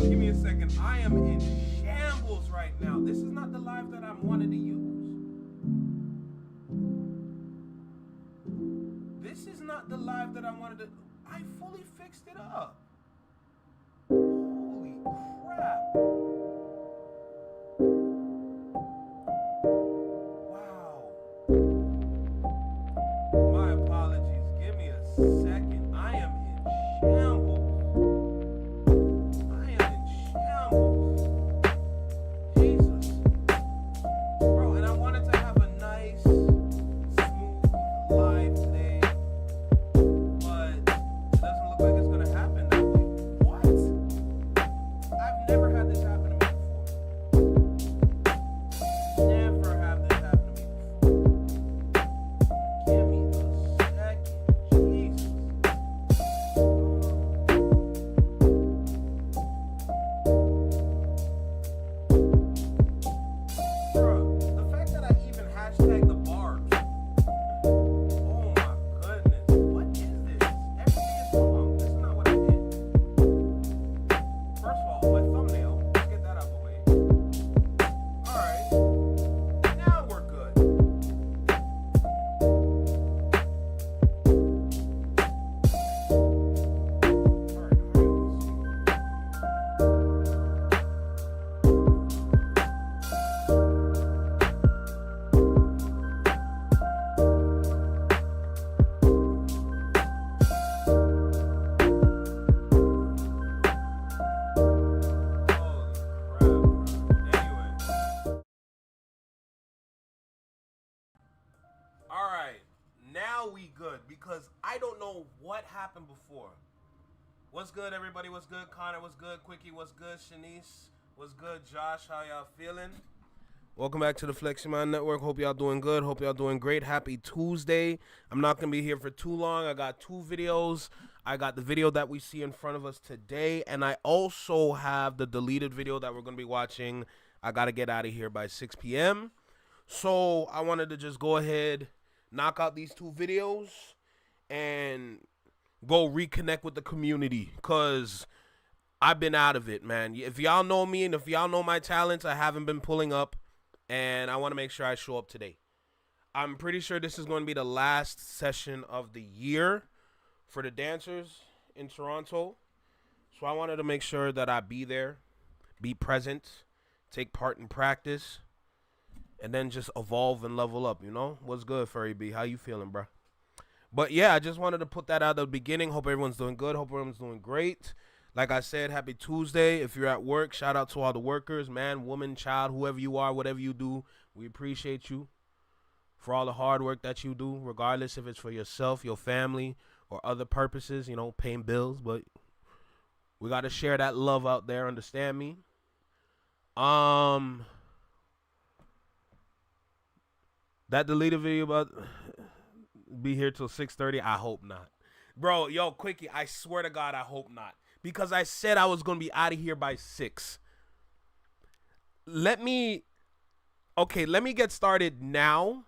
Give me a second. I am in shambles right now. This is not the live that I wanted to use. This is not the live that I wanted to. I fully fixed it up. Holy crap. Wow. My apologies. Give me a second. I am in shambles. I am in shambles. Jesus. Bro, and I wanted to have a nice, smooth live today, but it doesn't look like it's going to happen that way. What? I've never had this happen to me before. Never have this happen to me before. Give me a second. Jesus. Bruh, the fact that I even hashtag the bars. Oh my goodness. What is this? Everything is wrong. This is not what I did. First of all, my thumbnail. Let's get that out of the way. Alright. Now we're good. Alright, now we good because I don't know what happened before. What's good, everybody? What's good? Connor, what's good? Quickie, what's good? Shanice, what's good? Josh, how y'all feeling? Welcome back to the Flexing Mind Network. Hope y'all doing good. Hope y'all doing great. Happy Tuesday. I'm not going to be here for too long. I got two videos. I got the video that we see in front of us today, and I also have the deleted video that we're going to be watching. I got to get out of here by 6 p.m. So I wanted to just go ahead, knock out these two videos, and go reconnect with the community because I've been out of it, man. If y'all know me and if y'all know my talents, I haven't been pulling up, and I want to make sure I show up today. I'm pretty sure this is going to be the last session of the year for the dancers in Toronto. So I wanted to make sure that I be there, be present, take part in practice, and then just evolve and level up, you know? What's good, Furry B? How you feeling, bro? But yeah, I just wanted to put that out at the beginning. Hope everyone's doing good. Hope everyone's doing great. Like I said, happy Tuesday. If you're at work, shout out to all the workers, man, woman, child, whoever you are, whatever you do. We appreciate you for all the hard work that you do, regardless if it's for yourself, your family, or other purposes, you know, paying bills. But we got to share that love out there, understand me? That deleted video about be here till 6:30. I hope not. Bro, yo, Quickie, I swear to God, I hope not. Because I said I was going to be out of here by 6. Let me get started now.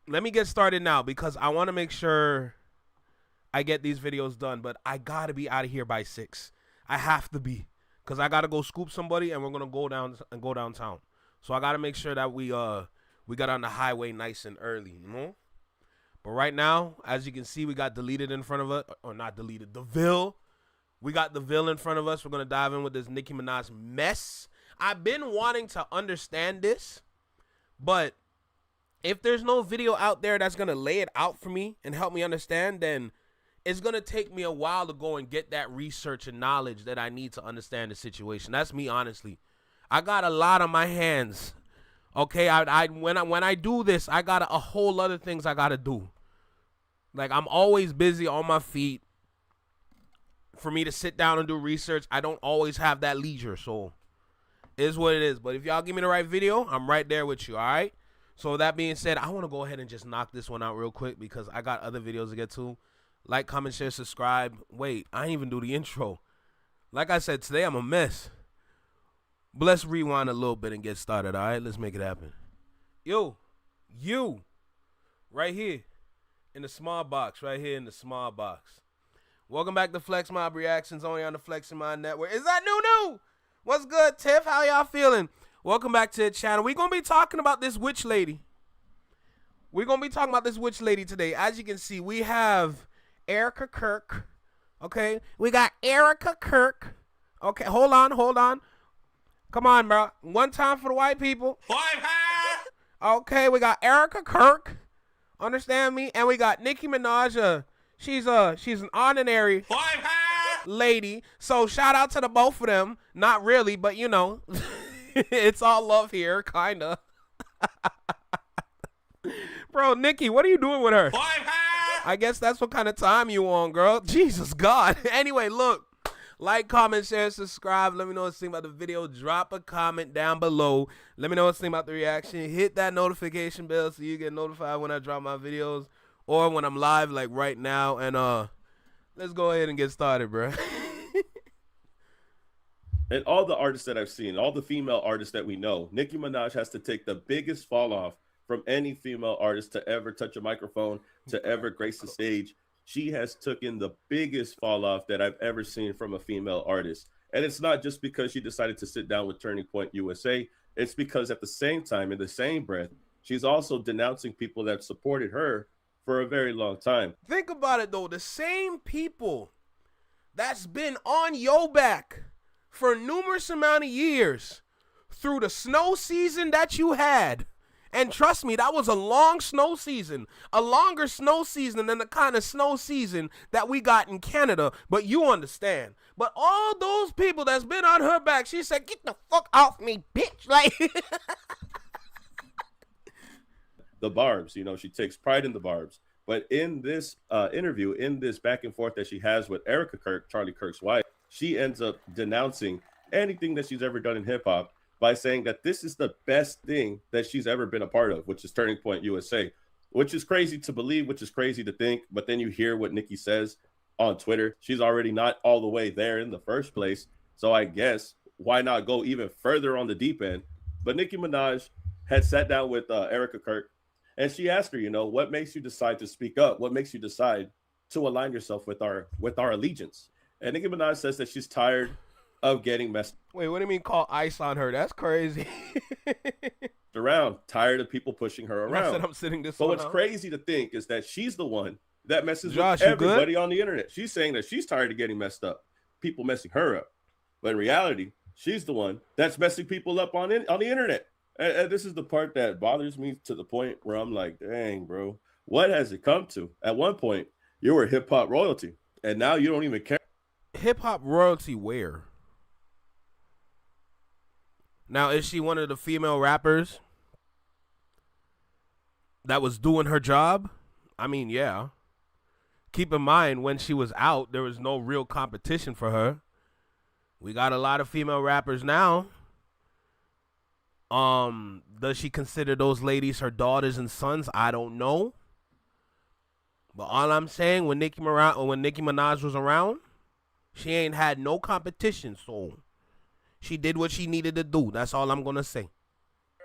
Let me get started now because I want to make sure I get these videos done. But I got to be out of here by 6. I have to be. Because I got to go scoop somebody and we're going to go downtown. So I got to make sure that we got on the highway nice and early, you know? But right now, as you can see, we got deleted in front of us. Or not deleted, DeVille. We got DeVille in front of us. We're going to dive in with this Nicki Minaj mess. I've been wanting to understand this. But if there's no video out there that's going to lay it out for me and help me understand, then it's going to take me a while to go and get that research and knowledge that I need to understand the situation. That's me, honestly. I got a lot on my hands. Okay, when I do this, I got a whole other things I got to do. Like, I'm always busy on my feet. For me to sit down and do research, I don't always have that leisure. So, it is what it is. But if y'all give me the right video, I'm right there with you, all right? So, that being said, I want to go ahead and just knock this one out real quick because I got other videos to get to. Like, comment, share, subscribe. Wait, I didn't even do the intro. Like I said, today I'm a mess. But let's rewind a little bit and get started, all right? Let's make it happen. Yo, you, right here in the small box, right here in the small box. Welcome back to Flex Mob Reactions, only on the Flexing Mind Network. Is that new? What's good, Tiff? How y'all feeling? Welcome back to the channel. We're going to be talking about this witch lady. Today. As you can see, we have Erica Kirk. Okay? We got Erica Kirk. Okay, hold on. Come on, bro. One time for the white people. Okay, we got Erica Kirk. Understand me? And we got Nicki Minaj. She's an ordinary lady. So shout out to the both of them. Not really, but you know, it's all love here, kinda. Bro, Nicki, what are you doing with her? I guess that's what kind of time you on, girl. Jesus God. Anyway, look. Like, comment, share, subscribe. Let me know what you think about the video. Drop a comment down below. Let me know what you think about the reaction. Hit that notification bell so you get notified when I drop my videos or when I'm live, like right now. And let's go ahead and get started, bro. And all the artists that I've seen, all the female artists that we know, Nicki Minaj has to take the biggest fall off from any female artist to ever touch a microphone, to ever grace the stage. She has taken the biggest fall off that I've ever seen from a female artist. And it's not just because she decided to sit down with Turning Point USA. It's because at the same time, in the same breath, she's also denouncing people that supported her for a very long time. Think about it, though. The same people that's been on your back for numerous amount of years through the snow season that you had. And trust me, that was a long snow season, a longer snow season than the kind of snow season that we got in Canada. But you understand. But all those people that's been on her back, she said, get the fuck off me, bitch. Like, the barbs, you know, she takes pride in the barbs. But in this interview, in this back and forth that she has with Erica Kirk, Charlie Kirk's wife, she ends up denouncing anything that she's ever done in hip hop by saying that this is the best thing that she's ever been a part of, which is Turning Point USA, which is crazy to believe, which is crazy to think. But then you hear what Nicki says on Twitter. She's already not all the way there in the first place. So I guess why not go even further on the deep end? But Nicki Minaj had sat down with Erica Kirk, and she asked her, you know, what makes you decide to speak up? What makes you decide to align yourself with our allegiance? And Nicki Minaj says that she's tired of getting messed. Wait, what do you mean call ice on her? That's crazy. Around, tired of people pushing her around. I said I'm sitting this. But what's crazy to think is that she's the one that messes Josh, with everybody on the internet. She's saying that she's tired of getting messed up, people messing her up. But in reality, she's the one that's messing people up on the internet. And this is the part that bothers me to the point where I'm like, dang, bro, what has it come to? At one point, you were hip hop royalty, and now you don't even care. Hip hop royalty where? Now, is she one of the female rappers that was doing her job? I mean, yeah. Keep in mind, when she was out, there was no real competition for her. We got a lot of female rappers now. Does she consider those ladies her daughters and sons? I don't know. But all I'm saying, when Nicki Minaj was around, she ain't had no competition, so she did what she needed to do. That's all I'm going to say.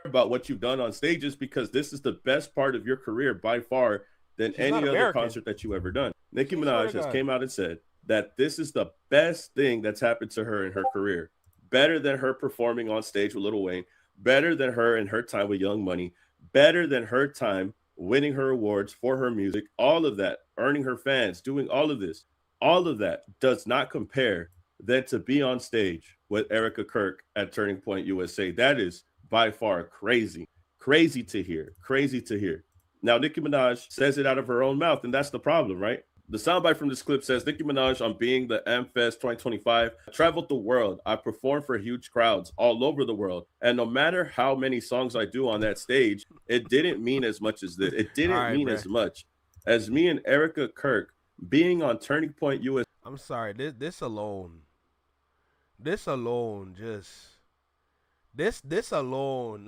About what you've done on stages, because this is the best part of your career by far than any other concert that you ever done. Nicki Minaj has came out and said that this is the best thing that's happened to her in her career. Better than her performing on stage with Lil Wayne. Better than her in her time with Young Money. Better than her time winning her awards for her music. All of that, earning her fans, doing all of this. All of that does not compare than to be on stage with Erica Kirk at Turning Point USA. That is by far crazy. Crazy to hear. Crazy to hear. Now, Nicki Minaj says it out of her own mouth, and that's the problem, right? The soundbite from this clip says, Nicki Minaj on being the M-Fest 2025, I traveled the world. I performed for huge crowds all over the world. And no matter how many songs I do on that stage, it didn't mean as much as this. It didn't mean as much as me and Erica Kirk being on Turning Point USA. I'm sorry, this alone,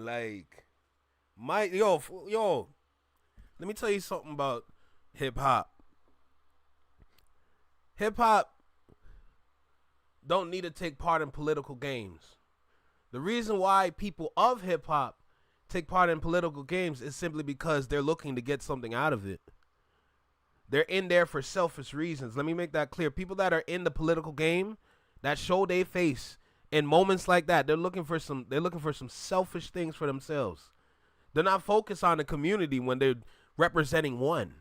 like, yo, let me tell you something about hip hop. Hip hop don't need to take part in political games. The reason why people of hip hop take part in political games is simply because they're looking to get something out of it. They're in there for selfish reasons. Let me make that clear. People that are in the political game that show their face in moments like that, they're looking for some selfish things for themselves. They're not focused on the community when they're representing one.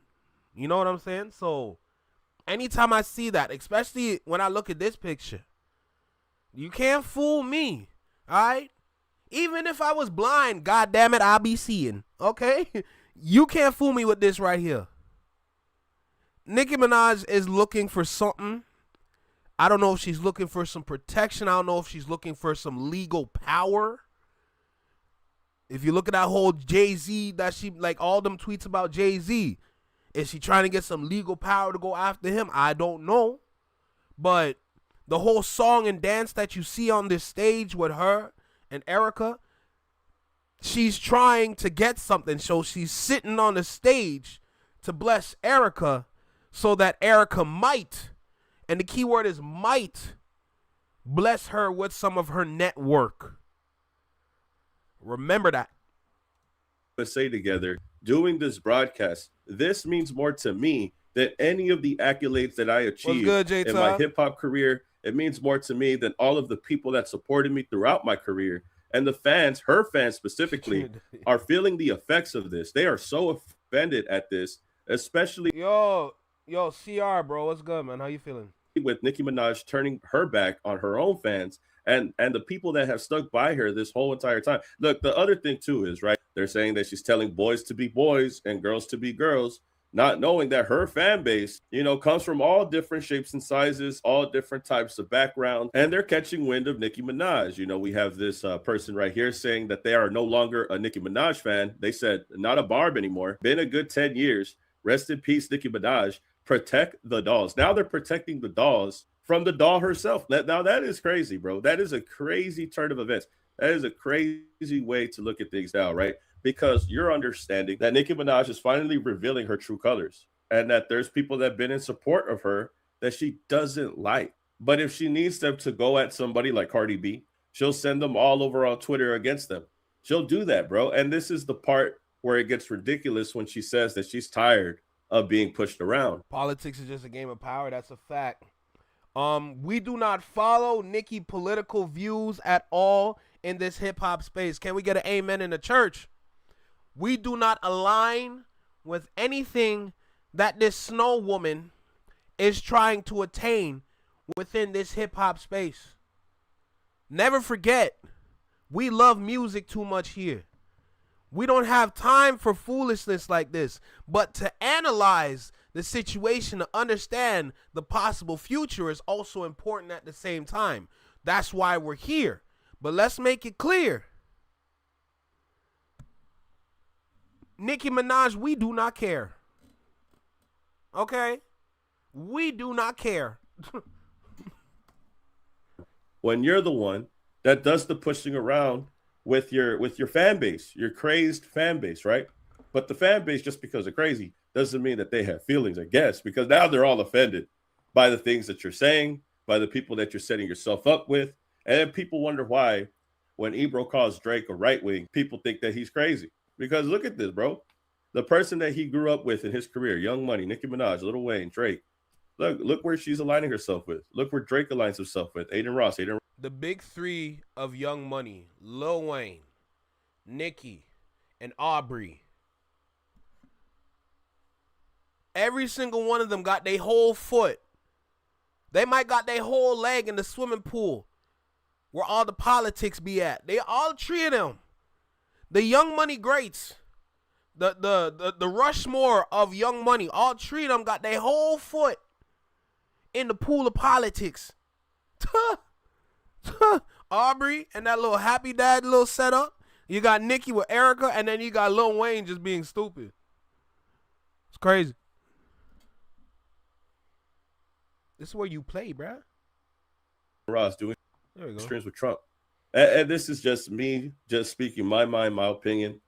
You know what I'm saying? So anytime I see that, especially when I look at this picture, you can't fool me. All right? Even if I was blind, God damn it, I'll be seeing. Okay? You can't fool me with this right here. Nicki Minaj is looking for something. I don't know if she's looking for some protection. I don't know if she's looking for some legal power. If you look at that whole Jay-Z, that she, like all them tweets about Jay-Z, is she trying to get some legal power to go after him? I don't know. But the whole song and dance that you see on this stage with her and Erica, she's trying to get something. So she's sitting on the stage to bless Erica so that Erica might, and the key word is might, bless her with some of her network. Remember that. Let's say together, doing this broadcast, this means more to me than any of the accolades that I achieved in my hip-hop career. It means more to me than all of the people that supported me throughout my career. And the fans, her fans specifically, are feeling the effects of this. They are so offended at this, especially... Yo, CR, bro, what's good, man? How you feeling? With Nicki Minaj turning her back on her own fans and the people that have stuck by her this whole entire time. Look, the other thing too is, right, they're saying that she's telling boys to be boys and girls to be girls, not knowing that her fan base, you know, comes from all different shapes and sizes, all different types of background, and they're catching wind of Nicki Minaj. You know, we have this person right here saying that they are no longer a Nicki Minaj fan. They said, not a Barb anymore. Been a good 10 years. Rest in peace, Nicki Minaj. Protect the dolls. Now they're protecting the dolls from the doll herself. Now that is crazy, bro. That is a crazy turn of events. That is a crazy way to look at things now, right? Because you're understanding that Nicki Minaj is finally revealing her true colors and that there's people that have been in support of her that she doesn't like. But if she needs them to go at somebody like Cardi B, she'll send them all over on Twitter against them. She'll do that, bro. And this is the part where it gets ridiculous when she says that she's tired of being pushed around. Politics is just a game of power. That's a fact. We do not follow Nicki political views at all in this hip hop space. Can we get an amen in the church? We do not align with anything that this snow woman is trying to attain within this hip hop space. Never forget, we love music too much here. We don't have time for foolishness like this, but to analyze the situation, to understand the possible future is also important at the same time. That's why we're here. But let's make it clear. Nicki Minaj, we do not care. Okay? We do not care. When you're the one that does the pushing around with your fan base, your crazed fan base, right? But the fan base, just because they're crazy, doesn't mean that they have feelings, I guess, because now they're all offended by the things that you're saying, by the people that you're setting yourself up with. And then people wonder why, when Ebro calls Drake a right wing, people think that he's crazy. Because look at this, bro. The person that he grew up with in his career, Young Money, Nicki Minaj, Lil Wayne, Drake. Look where she's aligning herself with. Look where Drake aligns himself with. Aiden Ross. The big three of Young Money, Lil Wayne, Nicki, and Aubrey. Every single one of them got their whole foot. They might got their whole leg in the swimming pool where all the politics be at. They all three of them. The Young Money greats. The Rushmore of Young Money. All three of them got their whole foot in the pool of politics. Aubrey and that little happy dad little setup. You got Nicki with Erica, and then you got Lil Wayne just being stupid. It's crazy. This is where you play, bruh. Ross doing streams with Trump. And this is just me just speaking my mind, my opinion.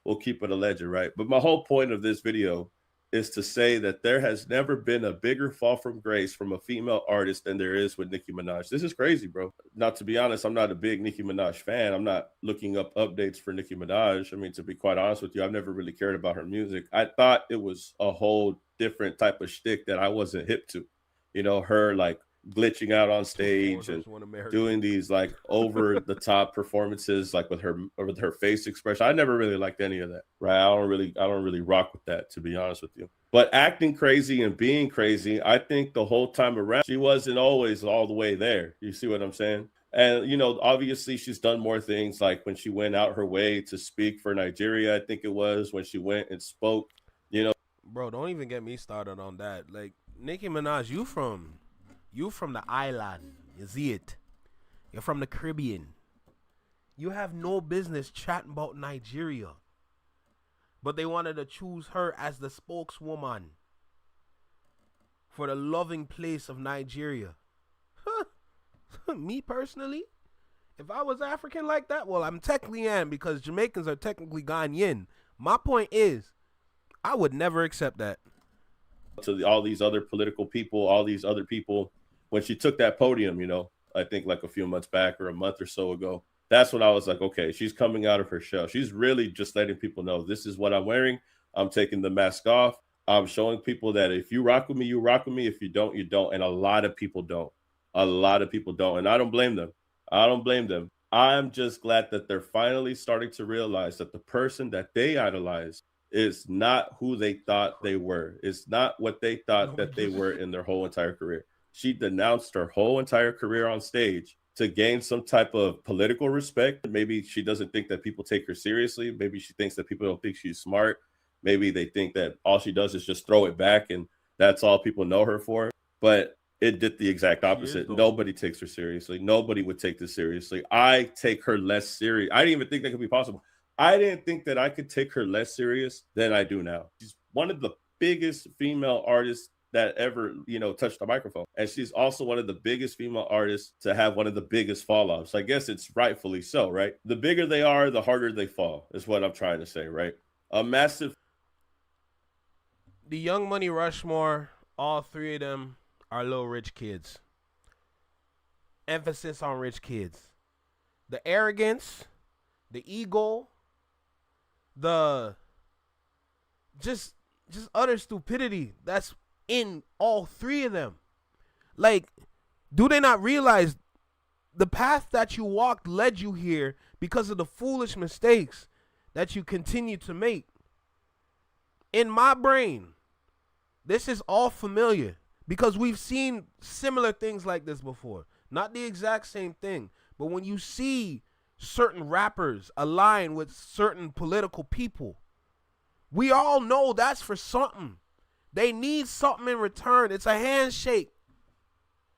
We'll keep it a legend, right? But my whole point of this video is to say that there has never been a bigger fall from grace from a female artist than there is with Nicki Minaj. This is crazy, bro. Not to be honest, I'm not a big Nicki Minaj fan. I'm not looking up updates for Nicki Minaj. I mean, to be quite honest with you, I've never really cared about her music. I thought it was a whole different type of shtick that I wasn't hip to. You know, her like glitching out on stage and doing these like over the top performances, like with her face expression. I never really liked any of that, right? I don't really rock with that, to be honest with you. But acting crazy and being crazy, I think the whole time around, she wasn't always all the way there. You see what I'm saying? And, you know, obviously she's done more things, like when she went out her way to speak for Nigeria, I think it was, when she went and spoke, you know. Bro, don't even get me started on that. Like, Nicki Minaj, you from the island. You see it. You're from the Caribbean. You have no business chatting about Nigeria. But they wanted to choose her as the spokeswoman for the loving place of Nigeria. Me personally, if I was African like that, well, I'm technically am, because Jamaicans are technically Ghanaian. My point is, I would never accept that. To all these other political people, all these other people, when she took that podium, you know, I think like a few months back or a month or so ago, that's when I was like, okay, she's coming out of her shell. She's really just letting people know, this is what I'm wearing. I'm taking the mask off. I'm showing people that if you rock with me, you rock with me. If you don't, you don't. And a lot of people don't. A lot of people don't. And I don't blame them. I don't blame them. I'm just glad that they're finally starting to realize that the person that they idolize is not who they thought they were. It's not what they thought that they were in their whole entire career. She denounced her whole entire career on stage to gain some type of political respect. Maybe she doesn't think that people take her seriously. Maybe she thinks that people don't think she's smart. Maybe they think that all she does is just throw it back and that's all people know her for. But it did the exact opposite. Nobody takes her seriously. Nobody would take this seriously. I take her less serious. I didn't even think that could be possible. I didn't think that I could take her less serious than I do now. She's one of the biggest female artists that ever, you know, touched the microphone. And she's also one of the biggest female artists to have one of the biggest fall offs. I guess it's rightfully so, right? The bigger they are, the harder they fall, is what I'm trying to say, right? A massive. The Young Money Rushmore, all three of them are little rich kids. Emphasis on rich kids. The arrogance, the ego, the just utter stupidity that's in all three of them. Like, do they not realize the path that you walked led you here because of the foolish mistakes that you continue to make? In my brain, this is all familiar because we've seen similar things like this before. Not the exact same thing, but when you see certain rappers align with certain political people, we all know that's for something. They need something in return. It's a handshake.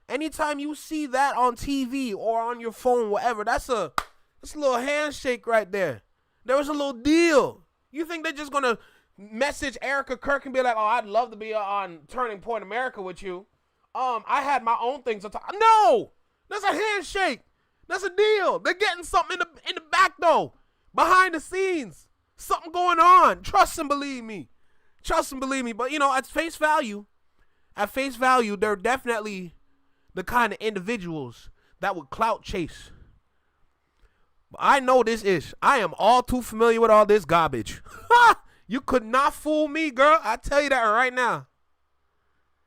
Anytime you see that on TV or on your phone, whatever, that's a little handshake right there. There was a little deal. You think they're just going to message Erica Kirk and be like, oh, I'd love to be on Turning Point America with you. I had my own things to talk. No, that's a handshake. That's a deal. They're getting something in the back, though, behind the scenes. Something going on. Trust and believe me. Trust and believe me. But, you know, at face value, they're definitely the kind of individuals that would clout chase. But I know this ish. I am all too familiar with all this garbage. You could not fool me, girl. I tell you that right now.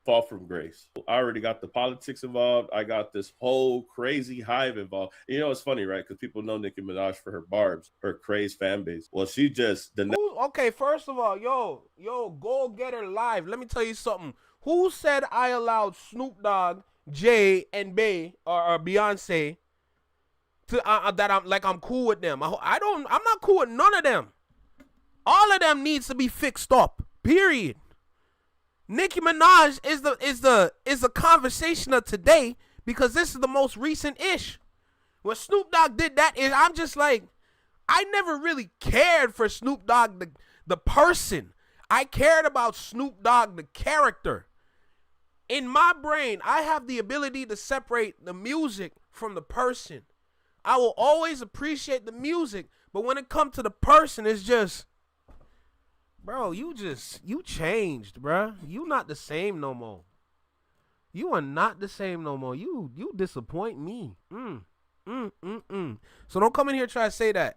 Fall from grace. I already got the politics involved. I got this whole crazy hive involved. You know, it's funny, right? Because people know Nicki Minaj for her barbs, her crazed fan base. Well, she just... Okay, first of all, yo, Go Get Her Live. Let me tell you something. Who said I allowed Snoop Dogg, Jay, and Bey, or Beyonce, to that I'm cool with them? I'm not cool with none of them. All of them needs to be fixed up. Period. Nicki Minaj is the conversation of today because this is the most recent ish. When Snoop Dogg did that, I'm just like, I never really cared for Snoop Dogg the person. I cared about Snoop Dogg the character. In my brain, I have the ability to separate the music from the person. I will always appreciate the music, but when it comes to the person, it's just, Bro, you changed, bro. You not the same no more. You are not the same no more. You disappoint me. So don't come in here try to say that.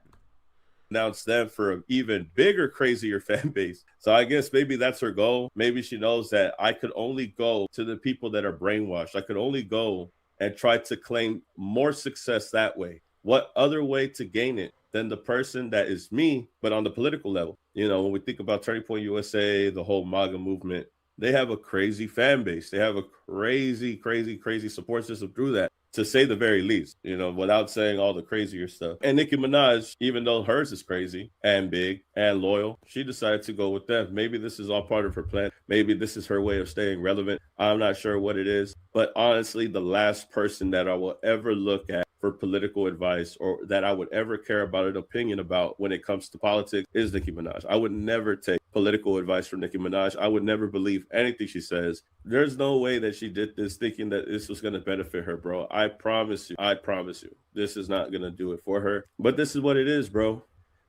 Announce them for an even bigger, crazier fan base. So I guess maybe that's her goal. Maybe she knows that I could only go to the people that are brainwashed. I could only go and try to claim more success that way. What other way to gain it than the person that is me, but on the political level? You know, when we think about Turning Point USA, the whole MAGA movement, they have a crazy fan base. They have a crazy, crazy, crazy support system through that, to say the very least, you know, without saying all the crazier stuff. And Nicki Minaj, even though hers is crazy and big and loyal, she decided to go with them. Maybe this is all part of her plan. Maybe this is her way of staying relevant. I'm not sure what it is. But honestly, the last person that I will ever look at for political advice or that I would ever care about an opinion about when it comes to politics is Nicki Minaj. I would never take political advice from Nicki Minaj. I would never believe anything she says. There's no way that she did this thinking that this was going to benefit her, bro. I promise you, this is not going to do it for her. But this is what it is, bro.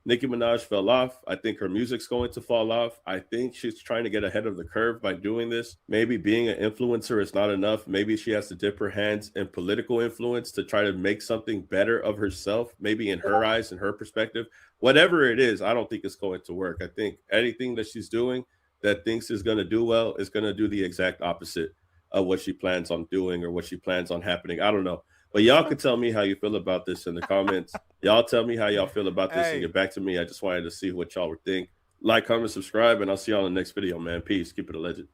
Nicki Minaj fell off. I think her music's going to fall off. I think she's trying to get ahead of the curve by doing this. Maybe being an influencer is not enough. Maybe she has to dip her hands in political influence to try to make something better of herself, maybe in her eyes and her perspective. Whatever it is, I don't think it's going to work. I think anything that she's doing that thinks is going to do well is going to do the exact opposite of what she plans on doing or what she plans on happening. I don't know. But y'all can tell me how you feel about this in the comments. Y'all tell me how y'all feel about this and get back to me. I just wanted to see what y'all would think. Like, comment, subscribe, and I'll see y'all in the next video, man. Peace. Keep it a legend.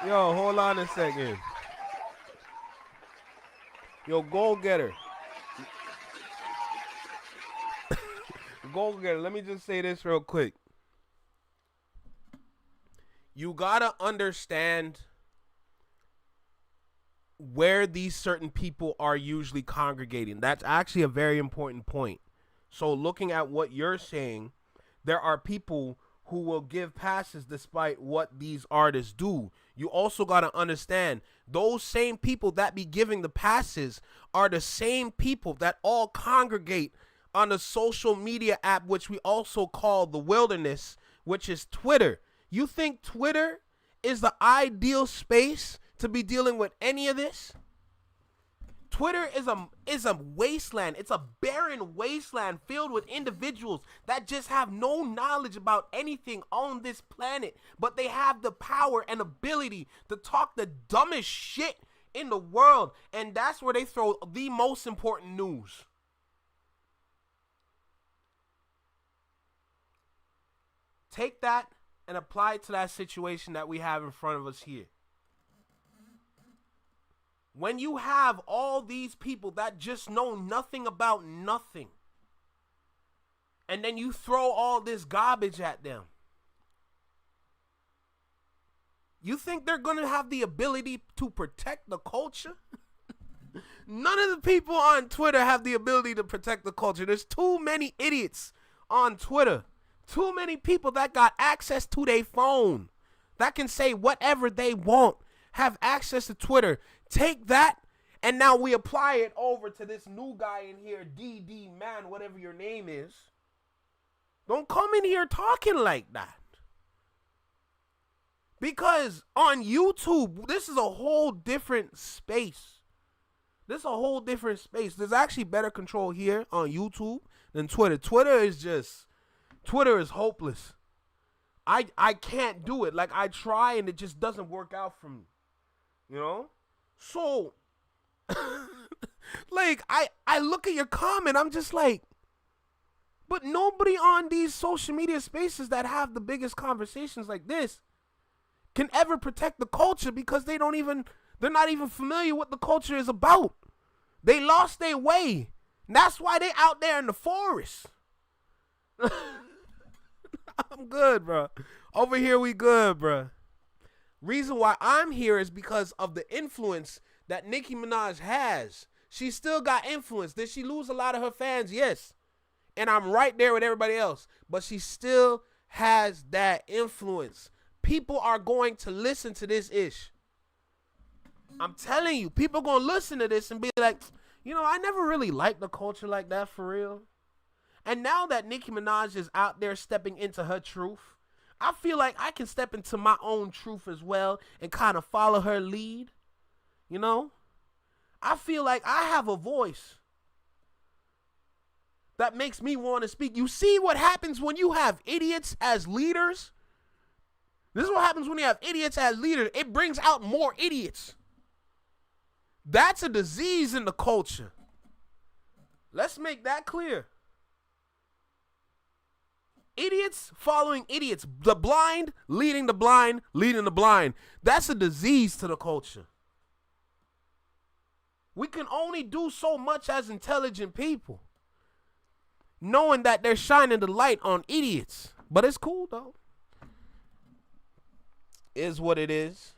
Yo, hold on a second. Yo, goal getter. Goal getter. Let me just say this real quick. You gotta understand where these certain people are usually congregating. That's actually a very important point. So looking at what you're saying, there are people who will give passes despite what these artists do. You also got to understand those same people that be giving the passes are the same people that all congregate on the social media app, which we also call the wilderness, which is Twitter. You think Twitter is the ideal space to be dealing with any of this? Twitter is a wasteland. It's a barren wasteland filled with individuals that just have no knowledge about anything on this planet, but they have the power and ability to talk the dumbest shit in the world, and that's where they throw the most important news. Take that and apply it to that situation that we have in front of us here. When you have all these people that just know nothing about nothing, and then you throw all this garbage at them, you think they're going to have the ability to protect the culture? None of the people on Twitter have the ability to protect the culture. There's too many idiots on Twitter. Too many people that got access to their phone that can say whatever they want, have access to Twitter. Take that, and now we apply it over to this new guy in here, DD man, whatever your name is. Don't come in here talking like that. Because on YouTube, this is a whole different space. This is a whole different space. There's actually better control here on YouTube than Twitter. Twitter is hopeless. I can't do it. Like, I try and it just doesn't work out for me. You know? So, like, I look at your comment, I'm just like, but nobody on these social media spaces that have the biggest conversations like this can ever protect the culture because they're not even familiar what the culture is about. They lost their way. And that's why they out there in the forest. I'm good, bro. Over here we good, bro. Reason why I'm here is because of the influence that Nicki Minaj has. She still got influence. Did she lose a lot of her fans? Yes. And I'm right there with everybody else. But she still has that influence. People are going to listen to this ish. I'm telling you, people going to listen to this and be like, You know, I never really liked the culture like that for real. And now that Nicki Minaj is out there stepping into her truth, I feel like I can step into my own truth as well and kind of follow her lead. You know? I feel like I have a voice that makes me want to speak. You see what happens when you have idiots as leaders? This is what happens when you have idiots as leaders. It brings out more idiots. That's a disease in the culture. Let's make that clear. Idiots following idiots. The blind leading the blind, leading the blind. That's a disease to the culture. We can only do so much as intelligent people, knowing that they're shining the light on idiots. But it's cool, though. Is what it is.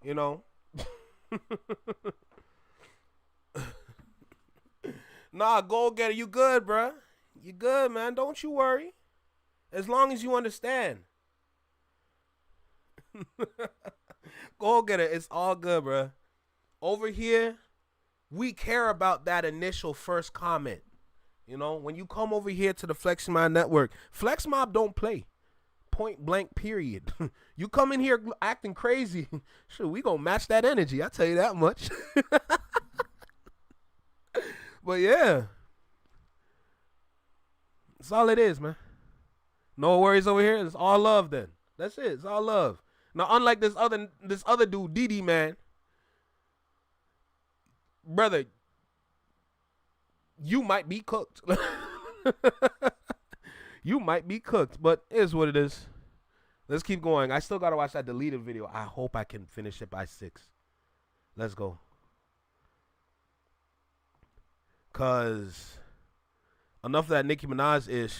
You know? Nah, go get it. You good, bruh. You good, man. Don't you worry. As long as you understand. Go get it. It's all good, bruh. Over here, we care about that initial first comment. You know, when you come over here to the Flex Mob Network, Flex Mob don't play. Point blank, period. You come in here acting crazy, sure, we gonna match that energy. I tell you that much. But yeah, that's all it is, man. No worries over here. It's all love. Then that's it. It's all love. Now, unlike this other dude, Didi, man, brother, you might be cooked. You might be cooked, but it is what it is. Let's keep going. I still got to watch that deleted video. I hope I can finish it by 6. Let's go. Because enough of that Nicki Minaj-ish.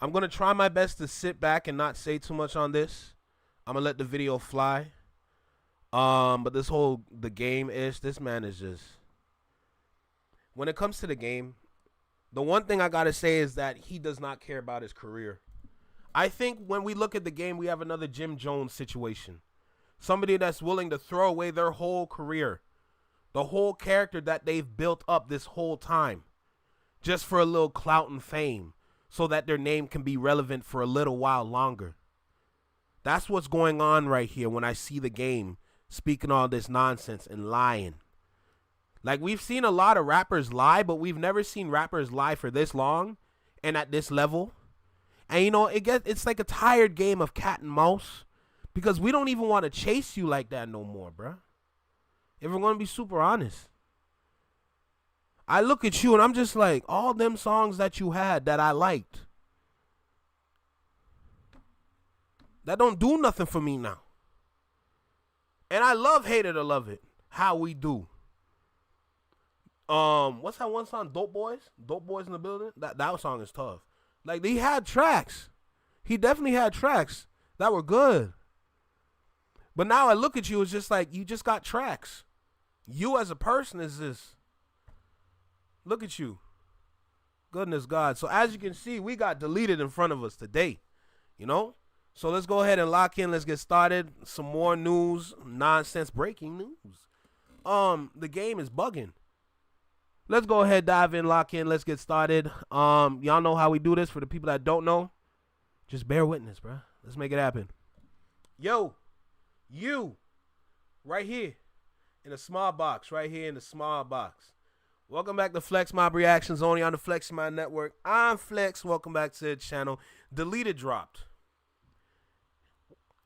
I'm going to try my best to sit back and not say too much on this. I'm going to let the video fly. But this whole, the game-ish, this man is just... When it comes to the game, the one thing I got to say is that he does not care about his career. I think when we look at the game, we have another Jim Jones situation. Somebody that's willing to throw away their whole career, the whole character that they've built up this whole time, just for a little clout and fame, so that their name can be relevant for a little while longer. That's what's going on right here when I see the game speaking all this nonsense and lying. Like, we've seen a lot of rappers lie, but we've never seen rappers lie for this long and at this level. And, you know, it's like a tired game of cat and mouse because we don't even want to chase you like that no more, bro. If we're going to be super honest. I look at you and I'm just like, all them songs that you had that I liked, that don't do nothing for me now. And I love Hater to Love It. How we do. What's that one song? Dope Boys? Dope Boys in the Building? That song is tough. Like, he had tracks. He definitely had tracks that were good. But now I look at you, it's just like, you just got tracks. You as a person is this. Look at you. Goodness God. So as you can see, we got deleted in front of us today. You know? So let's go ahead and lock in. Let's get started. Some more news. Nonsense breaking news. The game is bugging. Let's go ahead, dive in, lock in. Let's get started. Y'all know how we do this. For the people that don't know, just bear witness, bro. Let's make it happen. Yo, you, right here in the small box, right here in the small box. Welcome back to Flex Mob Reactions, only on the Flex Mob Network. I'm Flex. Welcome back to the channel. Deleted dropped.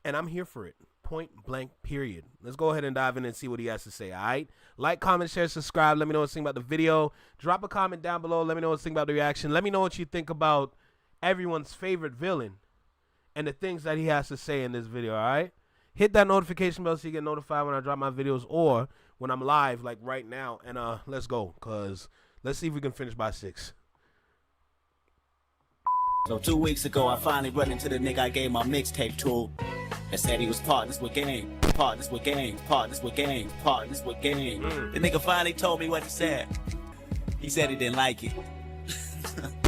And I'm here for it. Point blank, period. Let's go ahead and dive in and see what he has to say, all right? Like, comment, share, subscribe. Let me know what you think about the video. Drop a comment down below. Let me know what you think about the reaction. Let me know what you think about everyone's favorite villain and the things that he has to say in this video, all right? Hit that notification bell so you get notified when I drop my videos or when I'm live, like right now. And let's go, because let's see if we can finish by 6. So 2 weeks ago, I finally run into the nigga I gave my mixtape to. And said he was partners with gang, partners with gang, partners with gang, partners with gang. The nigga finally told me what he said. He said he didn't like it.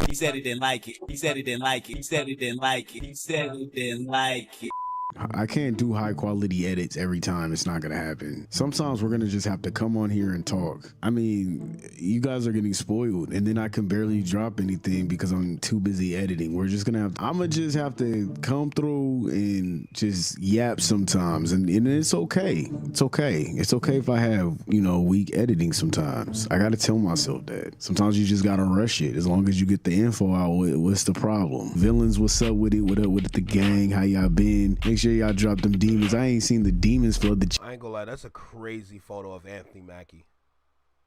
He said he didn't like it. He said he didn't like it. He said he didn't like it. He said he didn't like it. I can't do high quality edits every time. It's not gonna happen. Sometimes we're gonna just have to come on here and talk. I mean, you guys are getting spoiled, and then I can barely drop anything because I'm too busy editing. I'm gonna just have to come through and just yap sometimes, and it's okay. It's okay. It's okay if I have, weak editing sometimes. I gotta tell myself that. Sometimes you just gotta rush it. As long as you get the info out, what's the problem? Villains, what's up with it? What up with the gang? How y'all been? Make sure y'all drop them demons. I ain't seen the demons flood the I ain't gonna lie, that's a crazy photo of Anthony Mackie.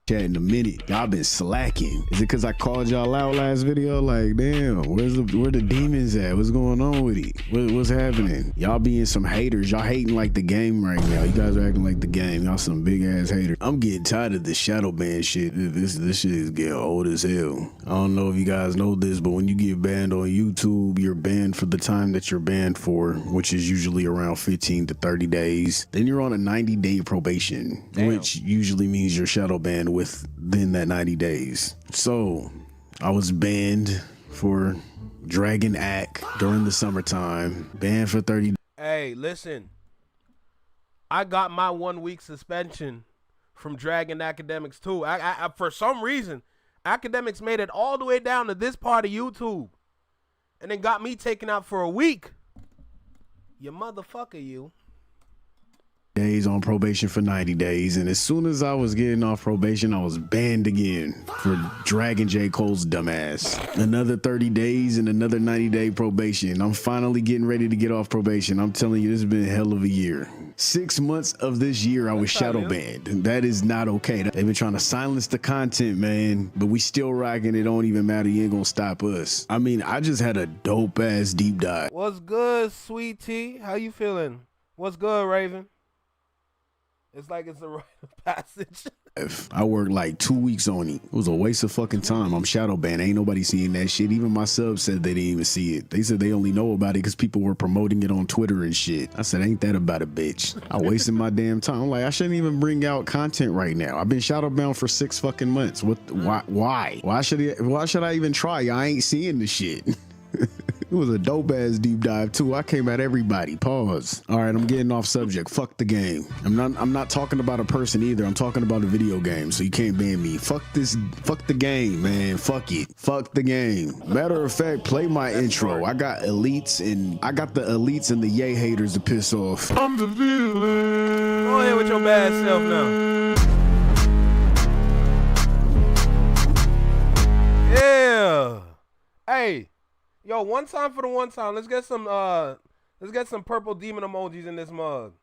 chat in a minute. Y'all been slacking. Is it because I called y'all out last video? Like, damn, where the demons at? What's going on with it? What's happening? Y'all being some haters. Y'all hating like the game right now. You guys are acting like the game. Y'all some big ass haters. I'm getting tired of this shadow ban shit. This shit is getting old as hell. I don't know if you guys know this, but when you get banned on YouTube, you're banned for the time that you're banned for, which is usually around 15 to 30 days. Then you're on a 90-day probation, which usually means you're shadow banned within that 90 days. So I was banned for Dragon Act during the summertime, banned for 30 days. Hey, listen, I got my 1 week suspension from Dragon Academics too. I for some reason, Academics made it all the way down to this part of YouTube and then got me taken out for a week. You motherfucker, you. Days on probation for 90 days, and as soon as I was getting off probation, I was banned again for dragging J. Cole's dumbass. Another 30 days and another 90-day probation. I'm finally getting ready to get off probation. I'm telling you, this has been a hell of a year. 6 months of this year, I was shadow banned. That is not okay. They've been trying to silence the content, man, but we still rocking. It don't even matter. You ain't gonna stop us. I mean, I just had a dope ass deep dive. What's good, Sweet Tea? How you feeling? What's good, Raven? It's like it's a rite of passage. I worked like 2 weeks on it. It was a waste of fucking time. I'm shadow banned. Ain't nobody seeing that shit. Even my subs said they didn't even see it. They said they only know about it because people were promoting it on Twitter and shit. I said, ain't that about a bitch? I wasted my damn time. I'm like, I shouldn't even bring out content right now. I've been shadow bound for 6 fucking months. Why? Why should I even try? I ain't seeing the shit. It was a dope ass deep dive too. I came at everybody. Pause. All right, I'm getting off subject. Fuck the game. I'm not talking about a person either. I'm talking about a video game. So you can't ban me. Fuck this. Fuck the game, man. Fuck it. Fuck the game. Matter of fact, play my intro. I got the elites and the yay haters to piss off. I'm the villain. Go ahead with your bad self now. Yeah. Hey. Yo, one time for the one time. Let's get some purple demon emojis in this mug.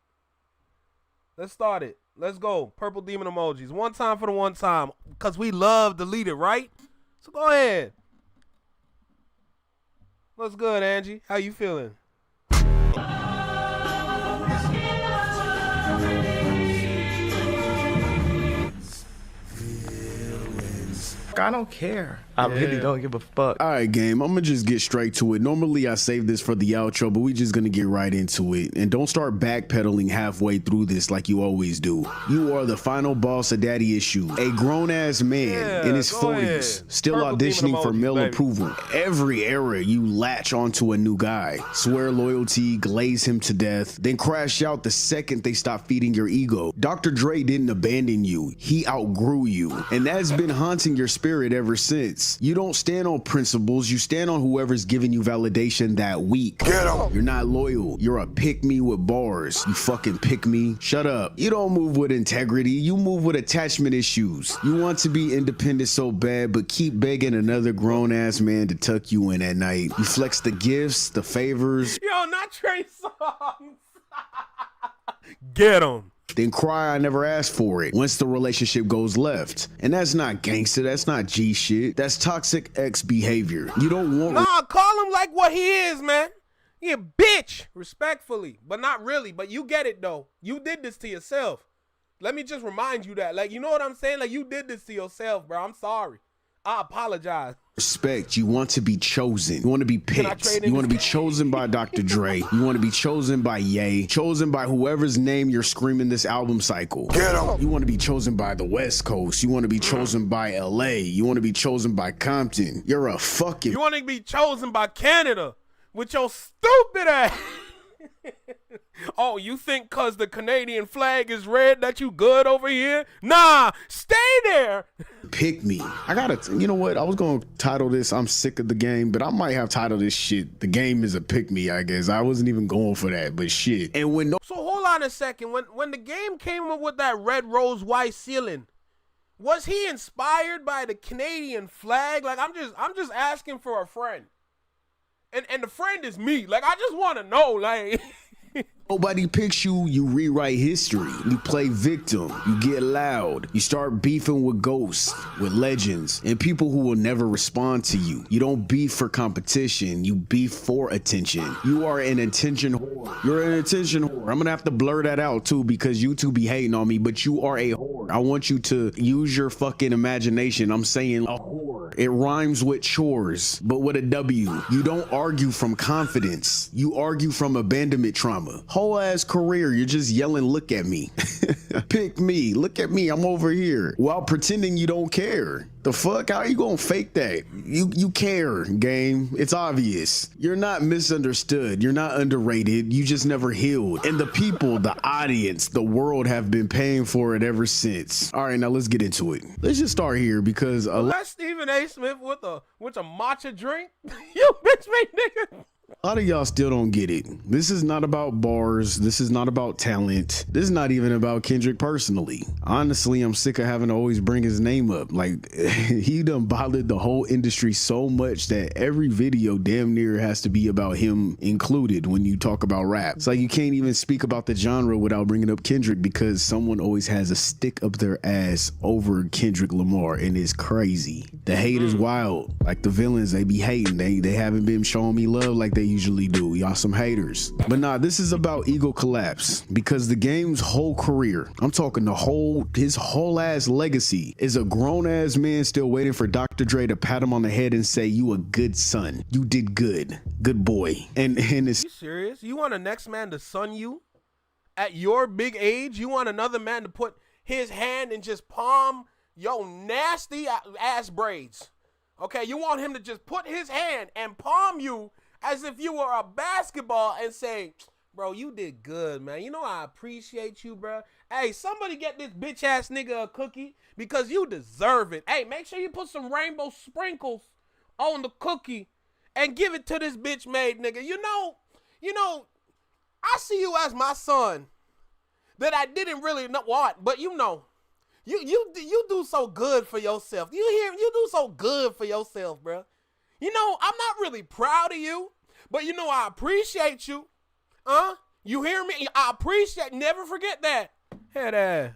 Let's start it. Let's go. Purple demon emojis. One time for the one time. Cause we love delete it, right? So go ahead. What's good, Angie? How you feeling? I don't care. I really don't give a fuck. All right, game. I'm gonna just get straight to it. Normally I save this for the outro, but we just gonna get right into it. And don't start backpedaling halfway through this like you always do. You are the final boss of Daddy Issue, a grown ass man in his 40s, still Purple auditioning for demon emojis, male baby. approval. Every era you latch onto a new guy, swear loyalty, glaze him to death, then crash out the second they stop feeding your ego. Dr. Dre didn't abandon you. He outgrew you. And that's been haunting your spirit ever since. You don't stand on principles. You stand on whoever's giving you validation that week. You're not loyal. You're a pick me with bars. You fucking pick me. Shut up. You don't move with integrity. You move with attachment issues. You want to be independent so bad, but keep begging another grown ass man to tuck you in at night. You flex the gifts, the favors. Yo, not Trey Songz. Get him. Then cry I never asked for it once the relationship goes left. And that's not gangster, that's not G shit. That's toxic ex behavior. You don't want— Nah, call him like what he is, man. He a bitch, respectfully, but not really. But you get it though. You did this to yourself. Let me just remind you that. Like, you know what I'm saying? Like, you did this to yourself, bro. I'm sorry. I apologize. Respect. You want to be chosen. You want to be picked. You want to be chosen by Dr. Dre. You want to be chosen by Ye. Chosen by whoever's name you're screaming this album cycle. You want to be chosen by the West Coast. You want to be chosen by LA. You want to be chosen by Compton. You're a fucking— You want to be chosen by Canada with your stupid ass. Oh, you think cause the Canadian flag is red that you good over here? Nah, stay there. Pick me. I gotta, you know what? I was gonna title this I'm sick of the game, but I might have titled this shit The Game is a Pick Me, I guess. I wasn't even going for that, but shit. And when So hold on a second. When the game came up with that red rose white ceiling, was he inspired by the Canadian flag? Like I'm just asking for a friend. And the friend is me. Like I just wanna know, like nobody picks you, you rewrite history. You play victim. You get loud. You start beefing with ghosts, with legends, and people who will never respond to you. You don't beef for competition. You beef for attention. You are an attention whore. You're an attention whore. I'm gonna have to blur that out too because you two be hating on me, but you are a whore. I want you to use your fucking imagination. I'm saying a whore. It rhymes with chores, but with a W. You don't argue from confidence. You argue from abandonment trauma. Whole ass career, you're just yelling, look at me. Pick me, look at me, I'm over here. While pretending you don't care. The fuck, how are you gonna fake that? You care, game. It's obvious. You're not misunderstood. You're not underrated. You just never healed. And the people, the audience, the world have been paying for it ever since. All right, now let's get into it. Let's just start here because that's Stephen A. Smith with a matcha drink. You bitch made nigga. A lot of y'all still don't get it. This is not about bars. This is not about talent. This is not even about Kendrick personally. Honestly, I'm sick of having to always bring his name up. Like, he done bothered the whole industry so much that every video damn near has to be about him included when you talk about rap. It's like you can't even speak about the genre without bringing up Kendrick because someone always has a stick up their ass over Kendrick Lamar, and it's crazy. The hate is wild. Like the villains, they be hating. They haven't been showing me love like they usually do. Y'all some haters. But nah, this is about ego collapse because the game's whole career, I'm talking his whole ass legacy, is a grown ass man still waiting for Dr. Dre to pat him on the head and say, you a good son. You did good. Good boy. And it's... You serious? You want the next man to son you? At your big age, you want another man to put his hand and just palm your nasty ass braids? Okay, you want him to just put his hand and palm you as if you were a basketball and say, bro, you did good, man. You know I appreciate you, bro. Hey, somebody get this bitch ass nigga a cookie because you deserve it. Hey, make sure you put some rainbow sprinkles on the cookie and give it to this bitch made nigga. You know, I see you as my son that I didn't really want, but you know, you do so good for yourself. You do so good for yourself, bro. You know, I'm not really proud of you, but you know I appreciate you. You hear me? I appreciate, never forget that. Head ass.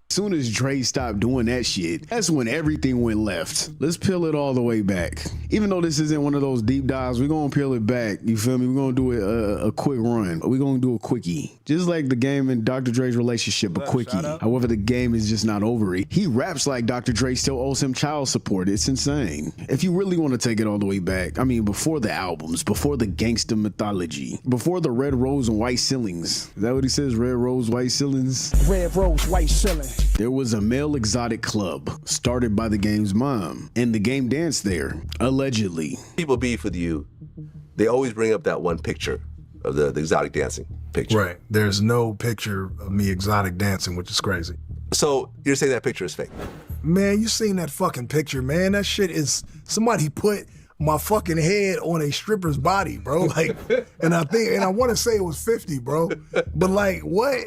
Soon as Dre stopped doing that shit, that's when everything went left. Let's peel it all the way back. Even though this isn't one of those deep dives, we're gonna peel it back. You feel me? We're gonna do a quick run. We're gonna do a quickie. Just like the game and Dr. Dre's relationship, a quickie. However, the game is just not over it. He raps like Dr. Dre still owes him child support. It's insane. If you really want to take it all the way back, I mean, before the albums, before the gangster mythology, before the red rose and white ceilings. Is that what he says? Red rose, white ceilings? Red rose, white ceiling. There was a male exotic club started by the game's mom, and the game danced there, allegedly. People beef with you, they always bring up that one picture of the exotic dancing picture. Right. There's no picture of me exotic dancing, which is crazy. So you're saying that picture is fake? Man, you seen that fucking picture, man. That shit is, somebody put my fucking head on a stripper's body, bro. Like, and I want to say it was 50, bro. But like, what?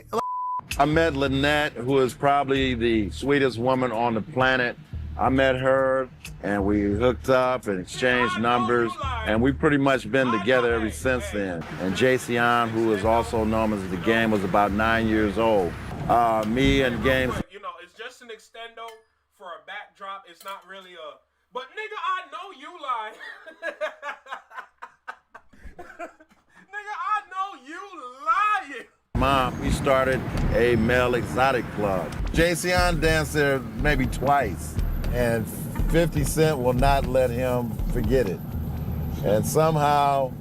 I met Lynette, who is probably the sweetest woman on the planet. I met her, and we hooked up and exchanged numbers, and we've pretty much been together ever since then. And Jason, who is also known as The Game, was about 9 years old. Me and Game... You know, it's just an extendo for a backdrop. It's not really a... But nigga, I know you lying. Nigga, I know you lying. Mom, we started a male exotic club. Jason danced there maybe twice, and 50 Cent will not let him forget it. And somehow,